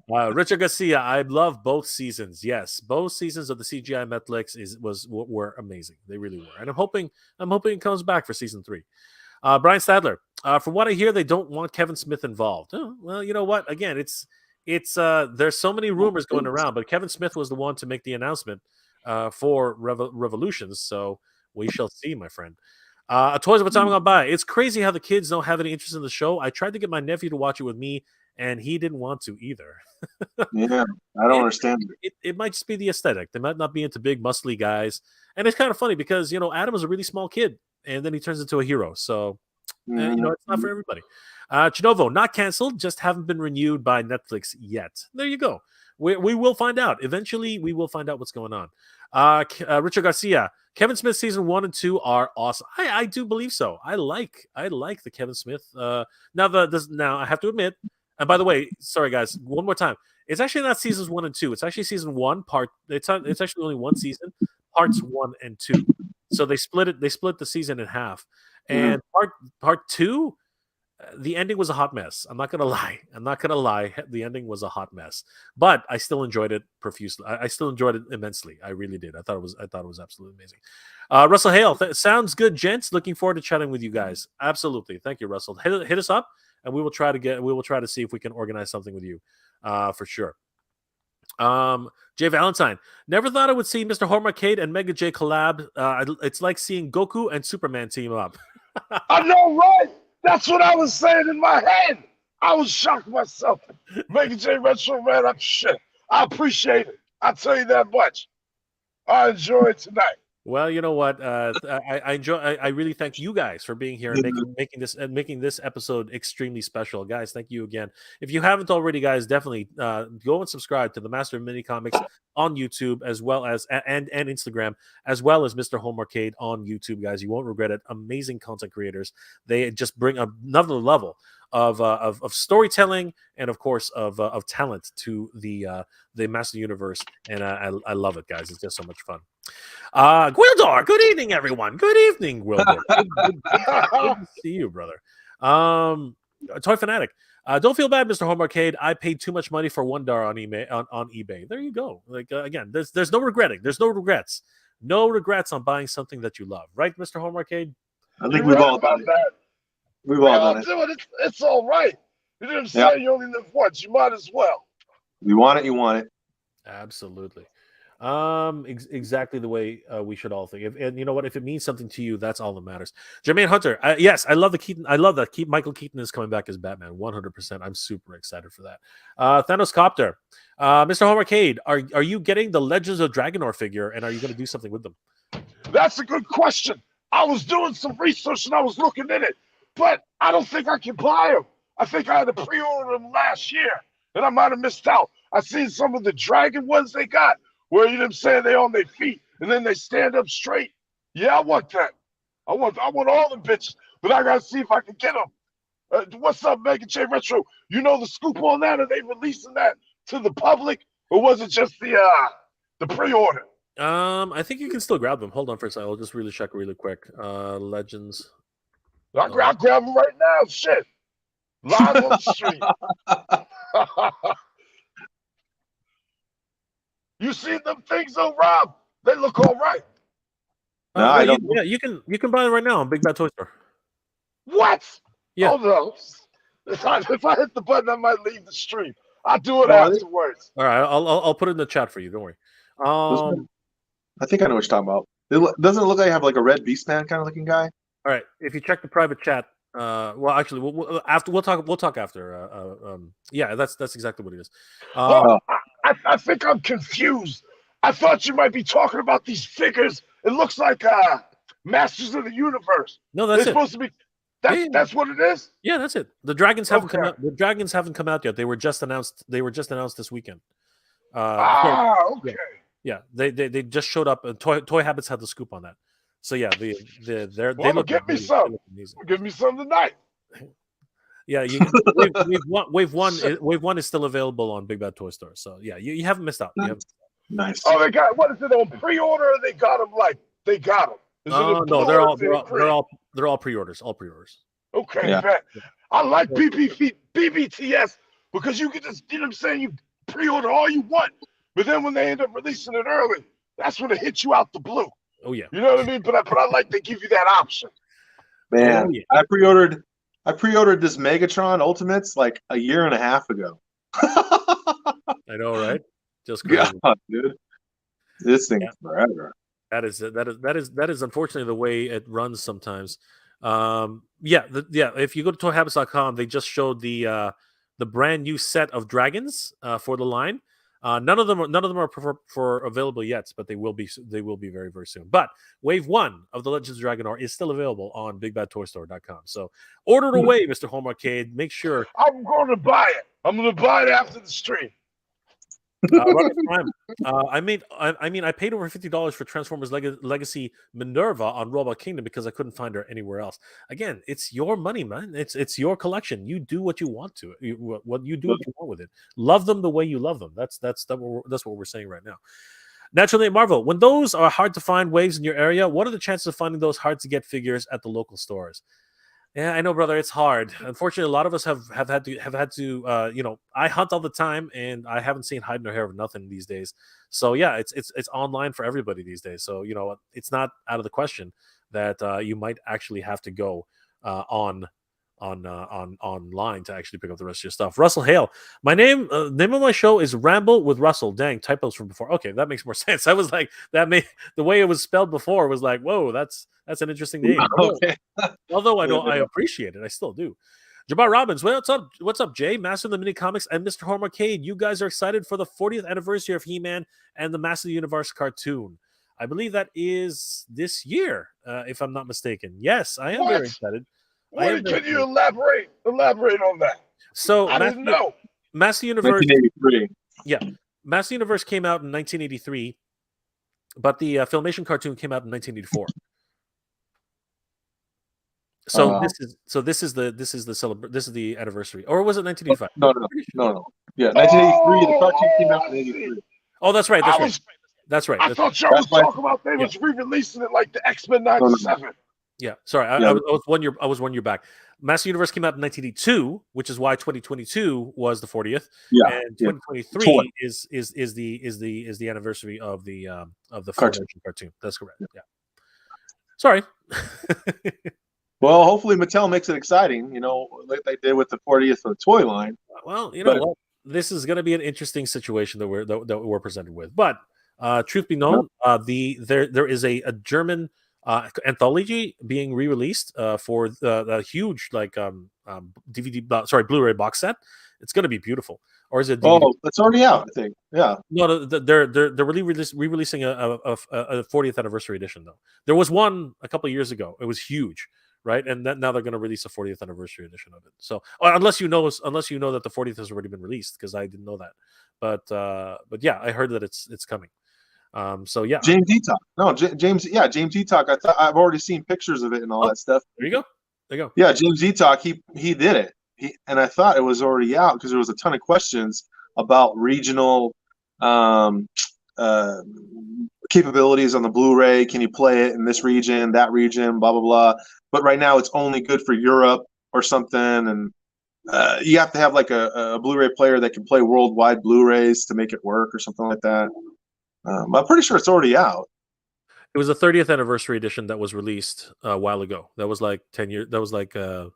Richard Garcia, I love both seasons. Yes, both seasons of the CGI Netflix were amazing. They really were, and I'm hoping it comes back for season 3. Brian Stadler, from what I hear, they don't want Kevin Smith involved. Oh, well, you know what? Again, it's there's so many rumors going around, but Kevin Smith was the one to make the announcement for Revolutions, so we shall see, my friend. Toys of a Time Gone By. It's crazy how the kids don't have any interest in the show. I tried to get my nephew to watch it with me, and he didn't want to either. Yeah, I don't understand. It might just be the aesthetic. They might not be into big, muscly guys. And it's kind of funny because, Adam was a really small kid, and then he turns into a hero. So, it's not for everybody. Chinovo, not canceled, just haven't been renewed by Netflix yet. There you go. We will find out. Eventually, we will find out what's going on. Richard Garcia, Kevin Smith season 1 and 2 are awesome. I do believe so. I like the Kevin Smith. Now I have to admit, and by the way, sorry guys, one more time. It's actually not seasons 1 and 2. It's actually season 1 part. It's actually only one season, parts 1 and 2. So they split it. They split the season in half. And part 2, the ending was a hot mess. I'm not gonna lie. The ending was a hot mess, but I still enjoyed it profusely. I still enjoyed it immensely. I really did. I thought it was absolutely amazing. Russell Hale, sounds good, gents. Looking forward to chatting with you guys. Absolutely. Thank you, Russell. Hit us up, and we will try to see if we can organize something with you, for sure. Jay Valentine, never thought I would see Mr. Home Arcade and Mega J collab. It's like seeing Goku and Superman team up. I know, right? That's what I was saying in my head. I was shocked myself. Mega J Retro Man, shit. I appreciate it. I'll tell you that much. I enjoy it tonight. Well, you know what? I enjoy. I really thank you guys for being here and making this episode extremely special, guys. Thank you again. If you haven't already, guys, definitely go and subscribe to the Master of Mini Comics on YouTube as well as and Instagram, as well as Mr. Home Arcade on YouTube, guys. You won't regret it. Amazing content creators. They just bring another level of storytelling and of course of talent to the Master Universe, and I love it, guys. It's just so much fun. Gwildor, good evening, everyone. Good evening, Gwildor. Good to see you, brother. Toy Fanatic. Don't feel bad, Mr. Home Arcade. I paid too much money for $1 on eBay. There you go. Like again, there's no regretting. There's no regrets. No regrets on buying something that you love, right, Mr. Home Arcade? I think we've all done it. We've all done it. It's all right. You know what I'm saying? You only live once. You might as well. You want it, you want it. Absolutely. Exactly the way we should all think. And you know what? If it means something to you, that's all that matters. Jermaine Hunter. Yes, I love the Keaton. I love that Michael Keaton is coming back as Batman. 100%. I'm super excited for that. Thanos Copter. Mr. Home Arcade, are you getting the Legends of Dragonor figure, and are you going to do something with them? That's a good question. I was doing some research and I was looking in it, but I don't think I can buy them. I think I had to pre-order them last year, and I might have missed out. I seen some of the dragon ones they got, where, you know what I'm saying, they on their feet and then they stand up straight. Yeah, I want that. I want all the bitches, but I gotta see if I can get them. What's up, Mega J Retro? You know the scoop on that? Are they releasing that to the public, or was it just the pre-order? I think you can still grab them. Hold on for a second. I'll just really check really quick. Legends. I'll grab them right now. Shit. Live on the street. You see them things though, Rob? They look all right. No, I don't. Yeah, you can buy them right now on Big Bad Toy Store. What? Yeah. Hold on. If I hit the button, I might leave the stream. I'll do it afterwards. All right, I'll put it in the chat for you. Don't worry. I think I know what you're talking about. Doesn't it look like I have like a red Beastman kind of looking guy? All right. If you check the private chat, well, actually, we'll talk after. Yeah, that's exactly what it is. I think I'm confused. I thought you might be talking about these figures. It looks like Masters of the Universe. No, that's supposed to be. That's what it is. Yeah, that's it. The dragons haven't come out. The dragons haven't come out yet. They were just announced. They were just announced this weekend. Okay. Yeah, they just showed up. And Toy Habits had the scoop on that. So yeah, they look. Give me some. Give me some tonight. Yeah, wave one is still available on Big Bad Toy Store. So yeah, you haven't missed out. Nice. Oh, they got, what is it, on pre-order? Or they got them like they got them. No, they're all pre-orders. All pre-orders. Okay, Yeah. man. I like BBTS because you can just, you know what I'm saying, you pre-order all you want, but then when they end up releasing it early, that's when it hits you out the blue. Oh yeah. You know what I mean? But I like to give you that option. Man, Oh, yeah. I pre-ordered this Megatron Ultimates like a year and a half ago. I know, right? Just crazy. Yeah, dude. This thing's forever. That is unfortunately the way it runs sometimes. If you go to toyhabits.com, they just showed the brand new set of dragons for the line. None of them are for available yet, but they will be very, very soon. But wave one of the Legends of Dragonor is still available on bigbadtoystore.com. So order it away, Mr. Home Arcade. Make sure. I'm going to buy it. I'm going to buy it after the stream. I paid over $50 for Transformers Legacy Minerva on Robot Kingdom because I couldn't find her anywhere else. Again, it's your money, man. It's your collection. You do what you want to. What you want with it. Love them the way you love them. That's what we're saying right now. Naturally, Marvel. When those are hard to find waves in your area, what are the chances of finding those hard to get figures at the local stores? Yeah, I know, brother. It's hard. Unfortunately, a lot of us have had to. I hunt all the time, and I haven't seen hide nor hair of nothing these days. So yeah, it's online for everybody these days. So it's not out of the question that you might actually have to go online to actually pick up the rest of your stuff. Russell Hale. My name of my show is Ramble with Russell. Dang, typos from before. Okay, that makes more sense. I was like, the way it was spelled before was like, whoa, that's an interesting name. Okay. Although I appreciate it, I still do. Jabbar Robbins, what's up? What's up, Jay? Master of the Mini Comics and Mr. Home Arcade. You guys are excited for the 40th anniversary of He-Man and the Master of the Universe cartoon. I believe that is this year, if I'm not mistaken. Yes, I am very excited. Can you elaborate on that? So I didn't know. Master Universe. 1983. Yeah, Master Universe came out in 1983, but the Filmation cartoon came out in 1984. So this is the anniversary, or was it 1985? No. Yeah, 1983. The cartoon came out in 83. Oh, that's right. That's right. I thought y'all was talking about they was re-releasing it like the X-Men '97. Yeah, sorry, I was 1 year. I was 1 year back. Master Universe came out in 1982, which is why 2022 was the 40th. Yeah, and 2023 is the anniversary of the cartoon. That's correct. Yeah. Sorry. Well, hopefully Mattel makes it exciting, like they did with the 40th of the toy line. Well, you know what? This is going to be an interesting situation that we're presented with. But truth be known, there is a German anthology being re-released for the huge Blu-ray box set. It's going to be beautiful. Or is it? DVD? Oh, it's already out, I think. Yeah. No, they're re-releasing a 40th anniversary edition though. There was one a couple of years ago. It was huge. Right, and now they're going to release a 40th anniversary edition of it. So, unless you know that the 40th has already been released, because I didn't know that. But yeah, I heard that it's coming. So yeah, James Etoch. No, James Etoch. I've already seen pictures of it and all that stuff. There you go. Yeah, James Etoch. He did it. And I thought it was already out because there was a ton of questions about regional capabilities on the Blu-ray. Can you play it in this region, that region, blah blah blah. But right now it's only good for Europe or something, and you have to have like a Blu-ray player that can play worldwide Blu-rays to make it work or something like that. I'm pretty sure it's already out. It was the 30th anniversary edition that was released a while ago. That was like 10 years. That was like, and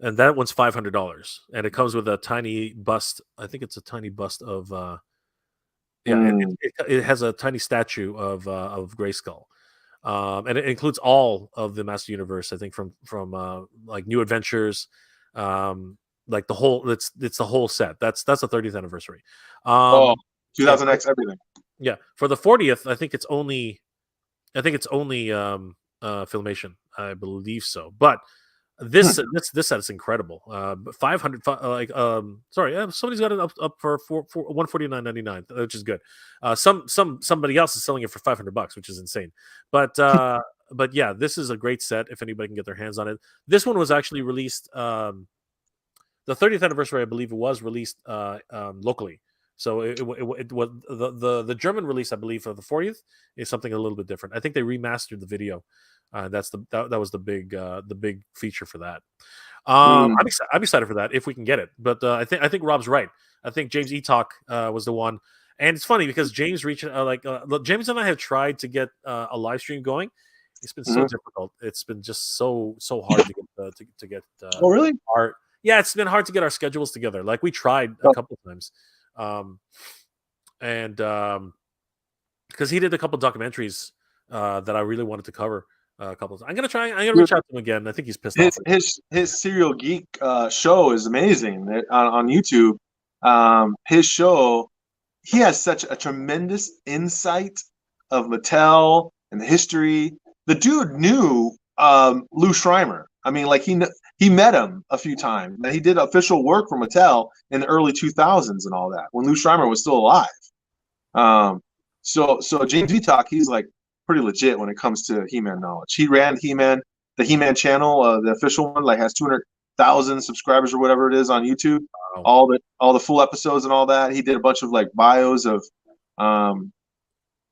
that one's $500, and it comes with a tiny bust. I think it's a tiny bust of. It has a tiny statue of Grayskull. And it includes all of the Master Universe, I think, from like New Adventures, like the whole. It's the whole set. That's the 30th anniversary. 2000X everything. Yeah, for the 40th, I think it's only Filmation. I believe so, but this set is incredible. 500, somebody's got it up for $149.99, which is good. Somebody else is selling it for $500, which is insane. But yeah, this is a great set if anybody can get their hands on it. This one was actually released the 30th anniversary, I believe it was released locally. So it was the German release, I believe, for the 40th is something a little bit different. I think they remastered the video. That was the big feature for that. I'm excited for that if we can get it. But I think Rob's right. I think James Etoch was the one, and it's funny because James reached James and I have tried to get a live stream going. It's been so difficult. It's been just so hard to get. Oh, really? Yeah, it's been hard to get our schedules together. Like we tried a couple of times. Because he did a couple documentaries that I really wanted to cover a couple of times. I'm gonna reach out to him again. I think he's pissed off. His Serial Geek show is amazing on YouTube. His show, he has such a tremendous insight of Mattel and the history. The dude knew Lou Schreimer. I mean, like he met him a few times. He did official work for Mattel in the early 2000s and all that when Lou Schreimer was still alive. So James Etoch, he's like pretty legit when it comes to He-Man knowledge. He ran the He-Man channel, the official one, like has 200,000 subscribers or whatever it is on YouTube. Wow. All the full episodes and all that. He did a bunch of like bios of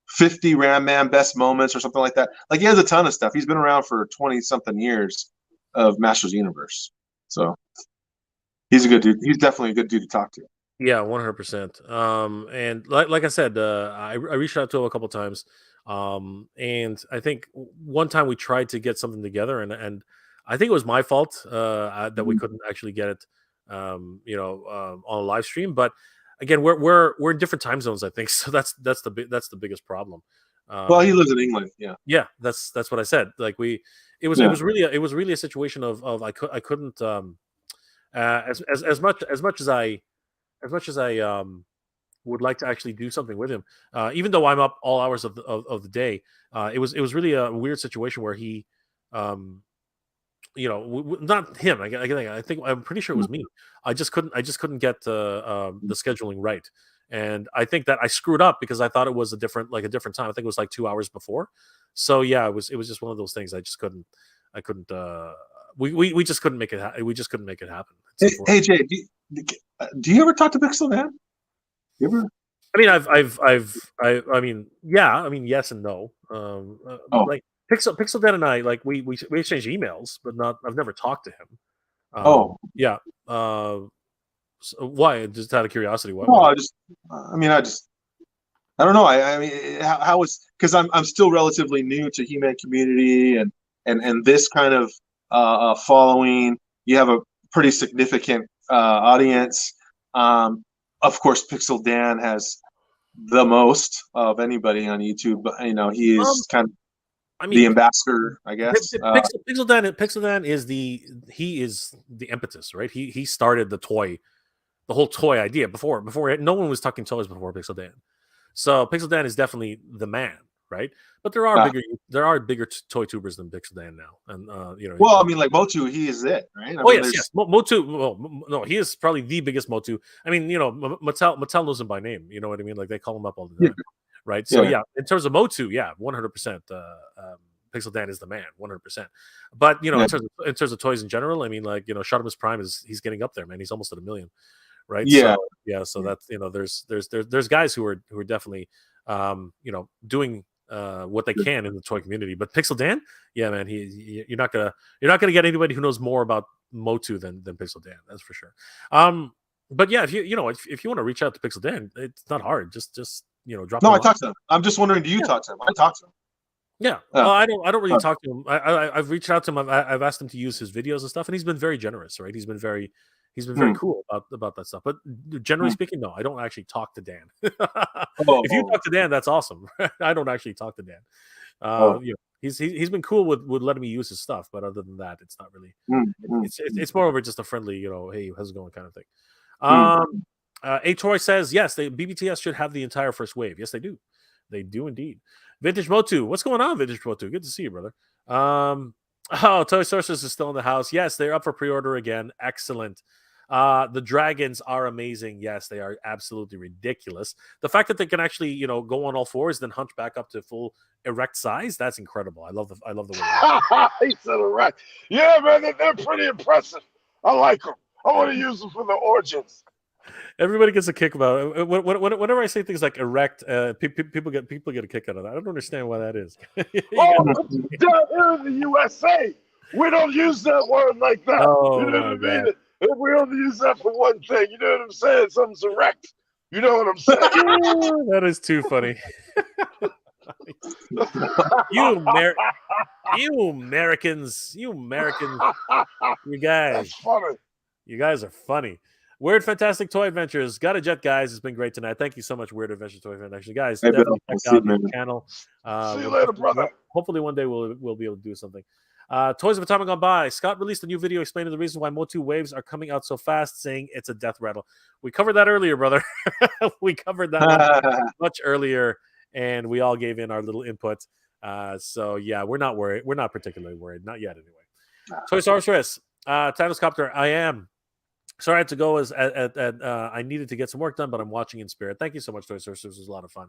50 Ram Man best moments or something like that. Like he has a ton of stuff. He's been around for 20 something years of Masters Universe. So he's a good dude. He's definitely a good dude to talk to. Yeah, 100%. And like I said, I reached out to him a couple times. And I think one time we tried to get something together, and I think it was my fault that we couldn't actually get it, on a live stream. But again, we're in different time zones, I think. So that's the biggest problem. Well, he lives in England. Yeah, that's what I said. Like it was really a situation of I couldn't as much as I would like to actually do something with him, even though I'm up all hours of the day. It was really a weird situation where he, not him. I think I'm pretty sure it was me. I just couldn't get the scheduling right, and I think that I screwed up because I thought it was a different time. I think it was like 2 hours before. So yeah, it was just one of those things. I couldn't. We just couldn't make it. We just couldn't make it happen. Hey Jay, do you ever talk to Pixel Dan? You ever? I mean, yes and no. Like Pixel Dan and I, like we exchange emails, but I've never talked to him. Yeah. So why? Just out of curiosity. What? No, I don't know. I mean, how is, because I'm still relatively new to He-Man community and this kind of following. You have a pretty significant audience. Of course, Pixel Dan has the most of anybody on YouTube, but he is kind of the ambassador, I guess. Pixel Dan is the impetus, right? He started the whole toy idea before no one was talking toys before Pixel Dan. So Pixel Dan is definitely the man, right? But there are bigger toy tubers than Pixel Dan now, and Well, I mean, like MOTU, he is it, right? Yes. MOTU. Well, no, he is probably the biggest MOTU. I mean, Mattel knows him by name. You know what I mean? Like they call him up all the time, right? So yeah, in terms of MOTU, 100%. Pixel Dan is the man, 100%. But in terms of toys in general, I mean, like Shottimus Prime he's getting up there, man. He's almost at 1 million, right? Yeah, So that's there's guys who are definitely doing what they can in the toy community. But Pixel Dan, yeah, man, you're not gonna get anybody who knows more about MOTU than Pixel Dan, that's for sure. But yeah, if you want to reach out to Pixel Dan, it's not hard. Just drop. No, I talked to him. I'm just wondering, do you talk to him? I talked to him. Yeah, well, I don't really talk to him. I've reached out to him. I've asked him to use his videos and stuff, and he's been very generous, right? He's been very cool about that stuff. But generally speaking, no, I don't actually talk to Dan. If you talk to Dan, that's awesome. I don't actually talk to Dan. He's been cool with letting me use his stuff, but other than that, it's not really. It's more over just a friendly, hey, how's it going kind of thing. A Troy says yes, BBTS should have the entire first wave. Yes, they do. They do indeed. Vintage MOTU, what's going on, Vintage MOTU? Good to see you, brother. Toy Sorcerers is still in the house. Yes, they're up for pre-order again. Excellent. The dragons are amazing. Yes, they are absolutely ridiculous. The fact that they can actually, go on all fours, then hunch back up to full erect size, that's incredible. I love the way he said erect. Yeah, man, they're pretty impressive. I like them. I want to use them for the origins. Everybody gets a kick about it. Whenever I say things like erect, people get a kick out of that. I don't understand why that is. Down here in the USA, we don't use that word like that. Oh, you know what I mean? If we only use that for one thing, you know what I'm saying? Something's erect. You know what I'm saying? That is too funny. You Americans, you guys. That's funny. You guys are funny. Weird Fantastic Toy Adventures. Got a jet, guys. It's been great tonight. Thank you so much, Weird Adventure Toy Adventures. Guys, definitely check out the channel. See you later, brother. Hopefully one day we'll be able to do something. Toys of a Time Gone By. Scott released a new video explaining the reason why MOTU waves are coming out so fast, saying it's a death rattle. We covered that earlier, brother. We covered that much earlier, and we all gave in our little input. So yeah, we're not worried. We're not particularly worried. Not yet, anyway. Toy Sorceress. Thanos Copter. I am. Sorry I had to go I needed to get some work done, but I'm watching in spirit. Thank you so much, Toy Sorcerers. It was a lot of fun.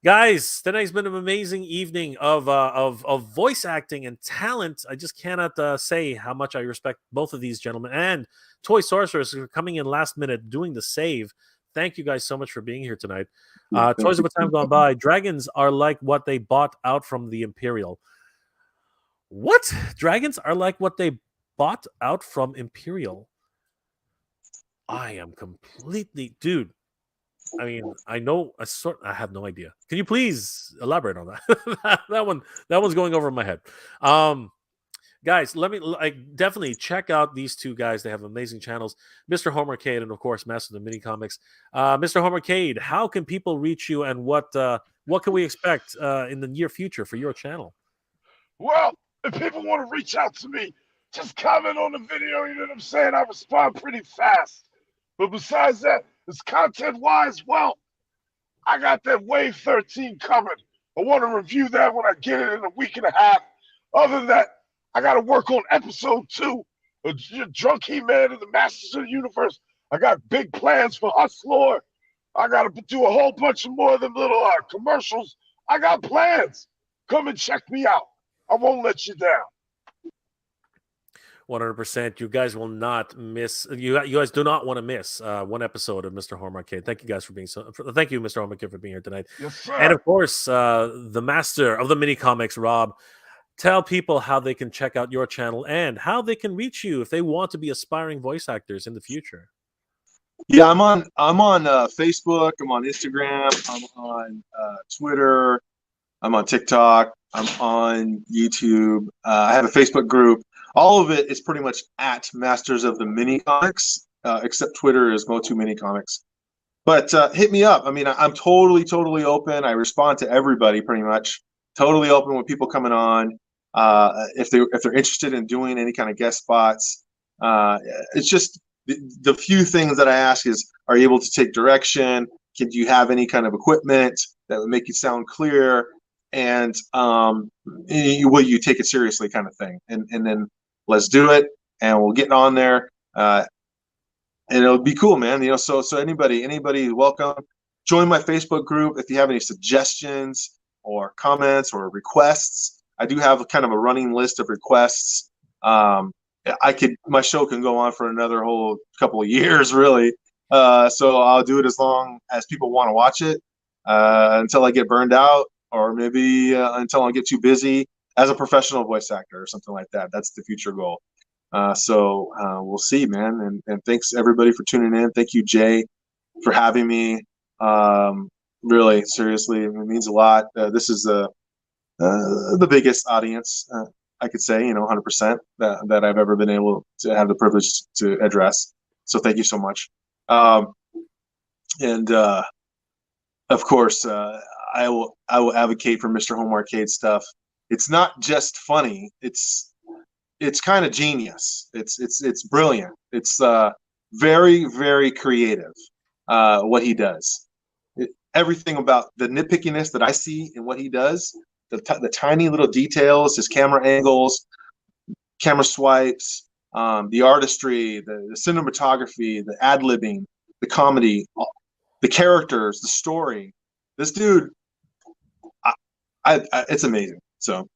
Guys, tonight's been an amazing evening of voice acting and talent. I just cannot say how much I respect both of these gentlemen and Toy Sorcerers who are coming in last minute, doing the save. Thank you guys so much for being here tonight. Toys of a Time Gone By. Dragons are like what they bought out from the Imperial. What? Dragons are like what they bought out from Imperial. I am completely, dude. I mean, I have no idea. Can you please elaborate on that? that one's going over my head. Guys, definitely check out these two guys. They have amazing channels, Mr. Homercade and of course Master of the Mini Comics. Mr. Homercade, how can people reach you, and what can we expect in the near future for your channel? Well, if people want to reach out to me just comment on the video. You know what I'm saying? I respond pretty fast. But besides that, it's content-wise. Well, I got that Wave 13 coming. I want to review that when I get it in a week and a half. Other than that, I got to work on episode 2 of Drunk He-Man and the Masters of the Universe. I got big plans for Hustlor. I got to do a whole bunch of more of them little commercials. I got plans. Come and check me out. I won't let you down. 100%. You guys will not miss. You guys do not want to miss one episode of Mr. Home Arcade. Thank you guys for being thank you, Mr. Home Arcade, for being here tonight. Yes, sir. And of course, the master of the mini comics, Rob. Tell people how they can check out your channel and how they can reach you if they want to be aspiring voice actors in the future. Yeah, I'm on Facebook. I'm on Instagram. I'm on Twitter. I'm on TikTok. I'm on YouTube. I have a Facebook group. All of it is pretty much at Masters of the Mini Comics, except Twitter is MOTU Mini Comics. But hit me up. I mean, I'm totally open. I respond to everybody pretty much. Totally open with people coming on. If they're interested in doing any kind of guest spots, it's just the few things that I ask is: are you able to take direction? Do you have any kind of equipment that would make you sound clear? And will you take it seriously, kind of thing? And then let's do it, and we'll get on there, and it'll be cool, man. You know, so anybody is welcome. Join my Facebook group if you have any suggestions or comments or requests. I do have kind of a running list of requests. My show can go on for another whole couple of years, really. So I'll do it as long as people want to watch it, until I get burned out, or maybe until I get too busy as a professional voice actor or something like that. That's the future goal. So we'll see, man. And thanks everybody for tuning in. Thank you, Jay, for having me. Really, seriously, it means a lot. This is the biggest audience, I could say, 100% that I've ever been able to have the privilege to address. So thank you so much. And of course, I will advocate for Mr. Home Arcade stuff. It's not just funny. It's kind of genius. It's brilliant. It's very, very creative, what he does. Everything about the nitpickiness that I see in what he does, the tiny little details, his camera angles, camera swipes, the artistry, the cinematography, the ad-libbing, the comedy, the characters, the story. This dude, it's amazing. So,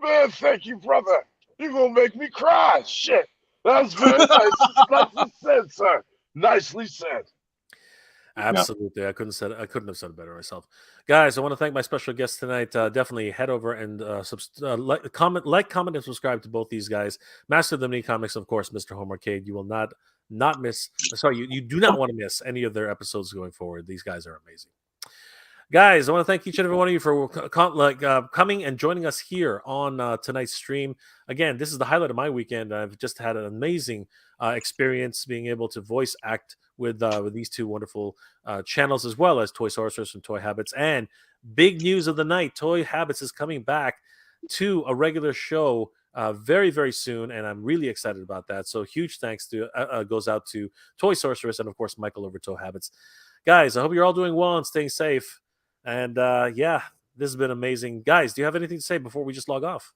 man, thank you, brother. You're gonna make me cry. Shit, that was very nice. Nicely said, sir. Nicely said. Absolutely. Yeah. I couldn't have said it better myself. Guys, I want to thank my special guests tonight. Definitely head over and comment, and subscribe to both these guys. Master of the Mini Comics, of course, Mr. Home Arcade. You will not miss. Sorry, you do not want to miss any of their episodes going forward. These guys are amazing. Guys, I want to thank each and every one of you for coming and joining us here on tonight's stream. Again, this is the highlight of my weekend. I've just had an amazing experience being able to voice act with these two wonderful channels, as well as Toy Sorcerers and Toy Habits. And big news of the night, Toy Habits is coming back to a regular show very, very soon, and I'm really excited about that. So huge thanks goes out to Toy Sorcerers and, of course, Michael over Toy Habits. Guys, I hope you're all doing well and staying safe. And yeah, this has been amazing. Guys, do you have anything to say before we just log off?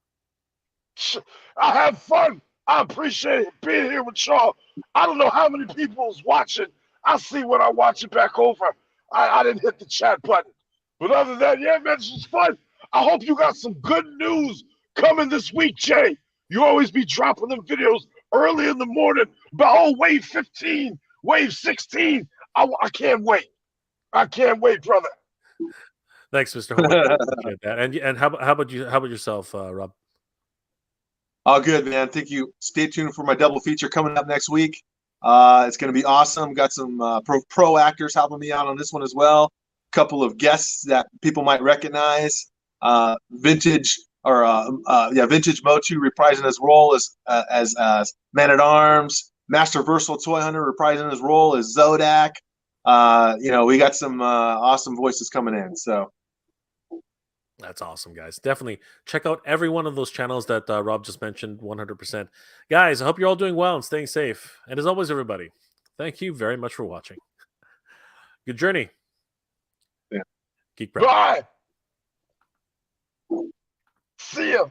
I have fun. I appreciate being here with y'all. I don't know how many people is watching. I'll see when I watch it back over. I didn't hit the chat button. But other than that, yeah, man, this was fun. I hope you got some good news coming this week, Jay. You always be dropping them videos early in the morning about, Wave 15, Wave 16. I can't wait. I can't wait, brother. Thanks, Mr. Homer. Appreciate that. And how about yourself, Rob? All good, man. Thank you. Stay tuned for my double feature coming up next week. It's going to be awesome. Got some pro actors helping me out on this one as well. A couple of guests that people might recognize. Vintage Motu reprising his role as Man at Arms. Masterverse Toy Hunter reprising his role as Zodak. We got some awesome voices coming in. So That's awesome, guys. Definitely check out every one of those channels that Rob just mentioned. 100%, guys. I hope you're all doing well and staying safe. And as always, everybody, thank you very much for watching. Good journey. Yeah. Geek Proud. Bye. See ya.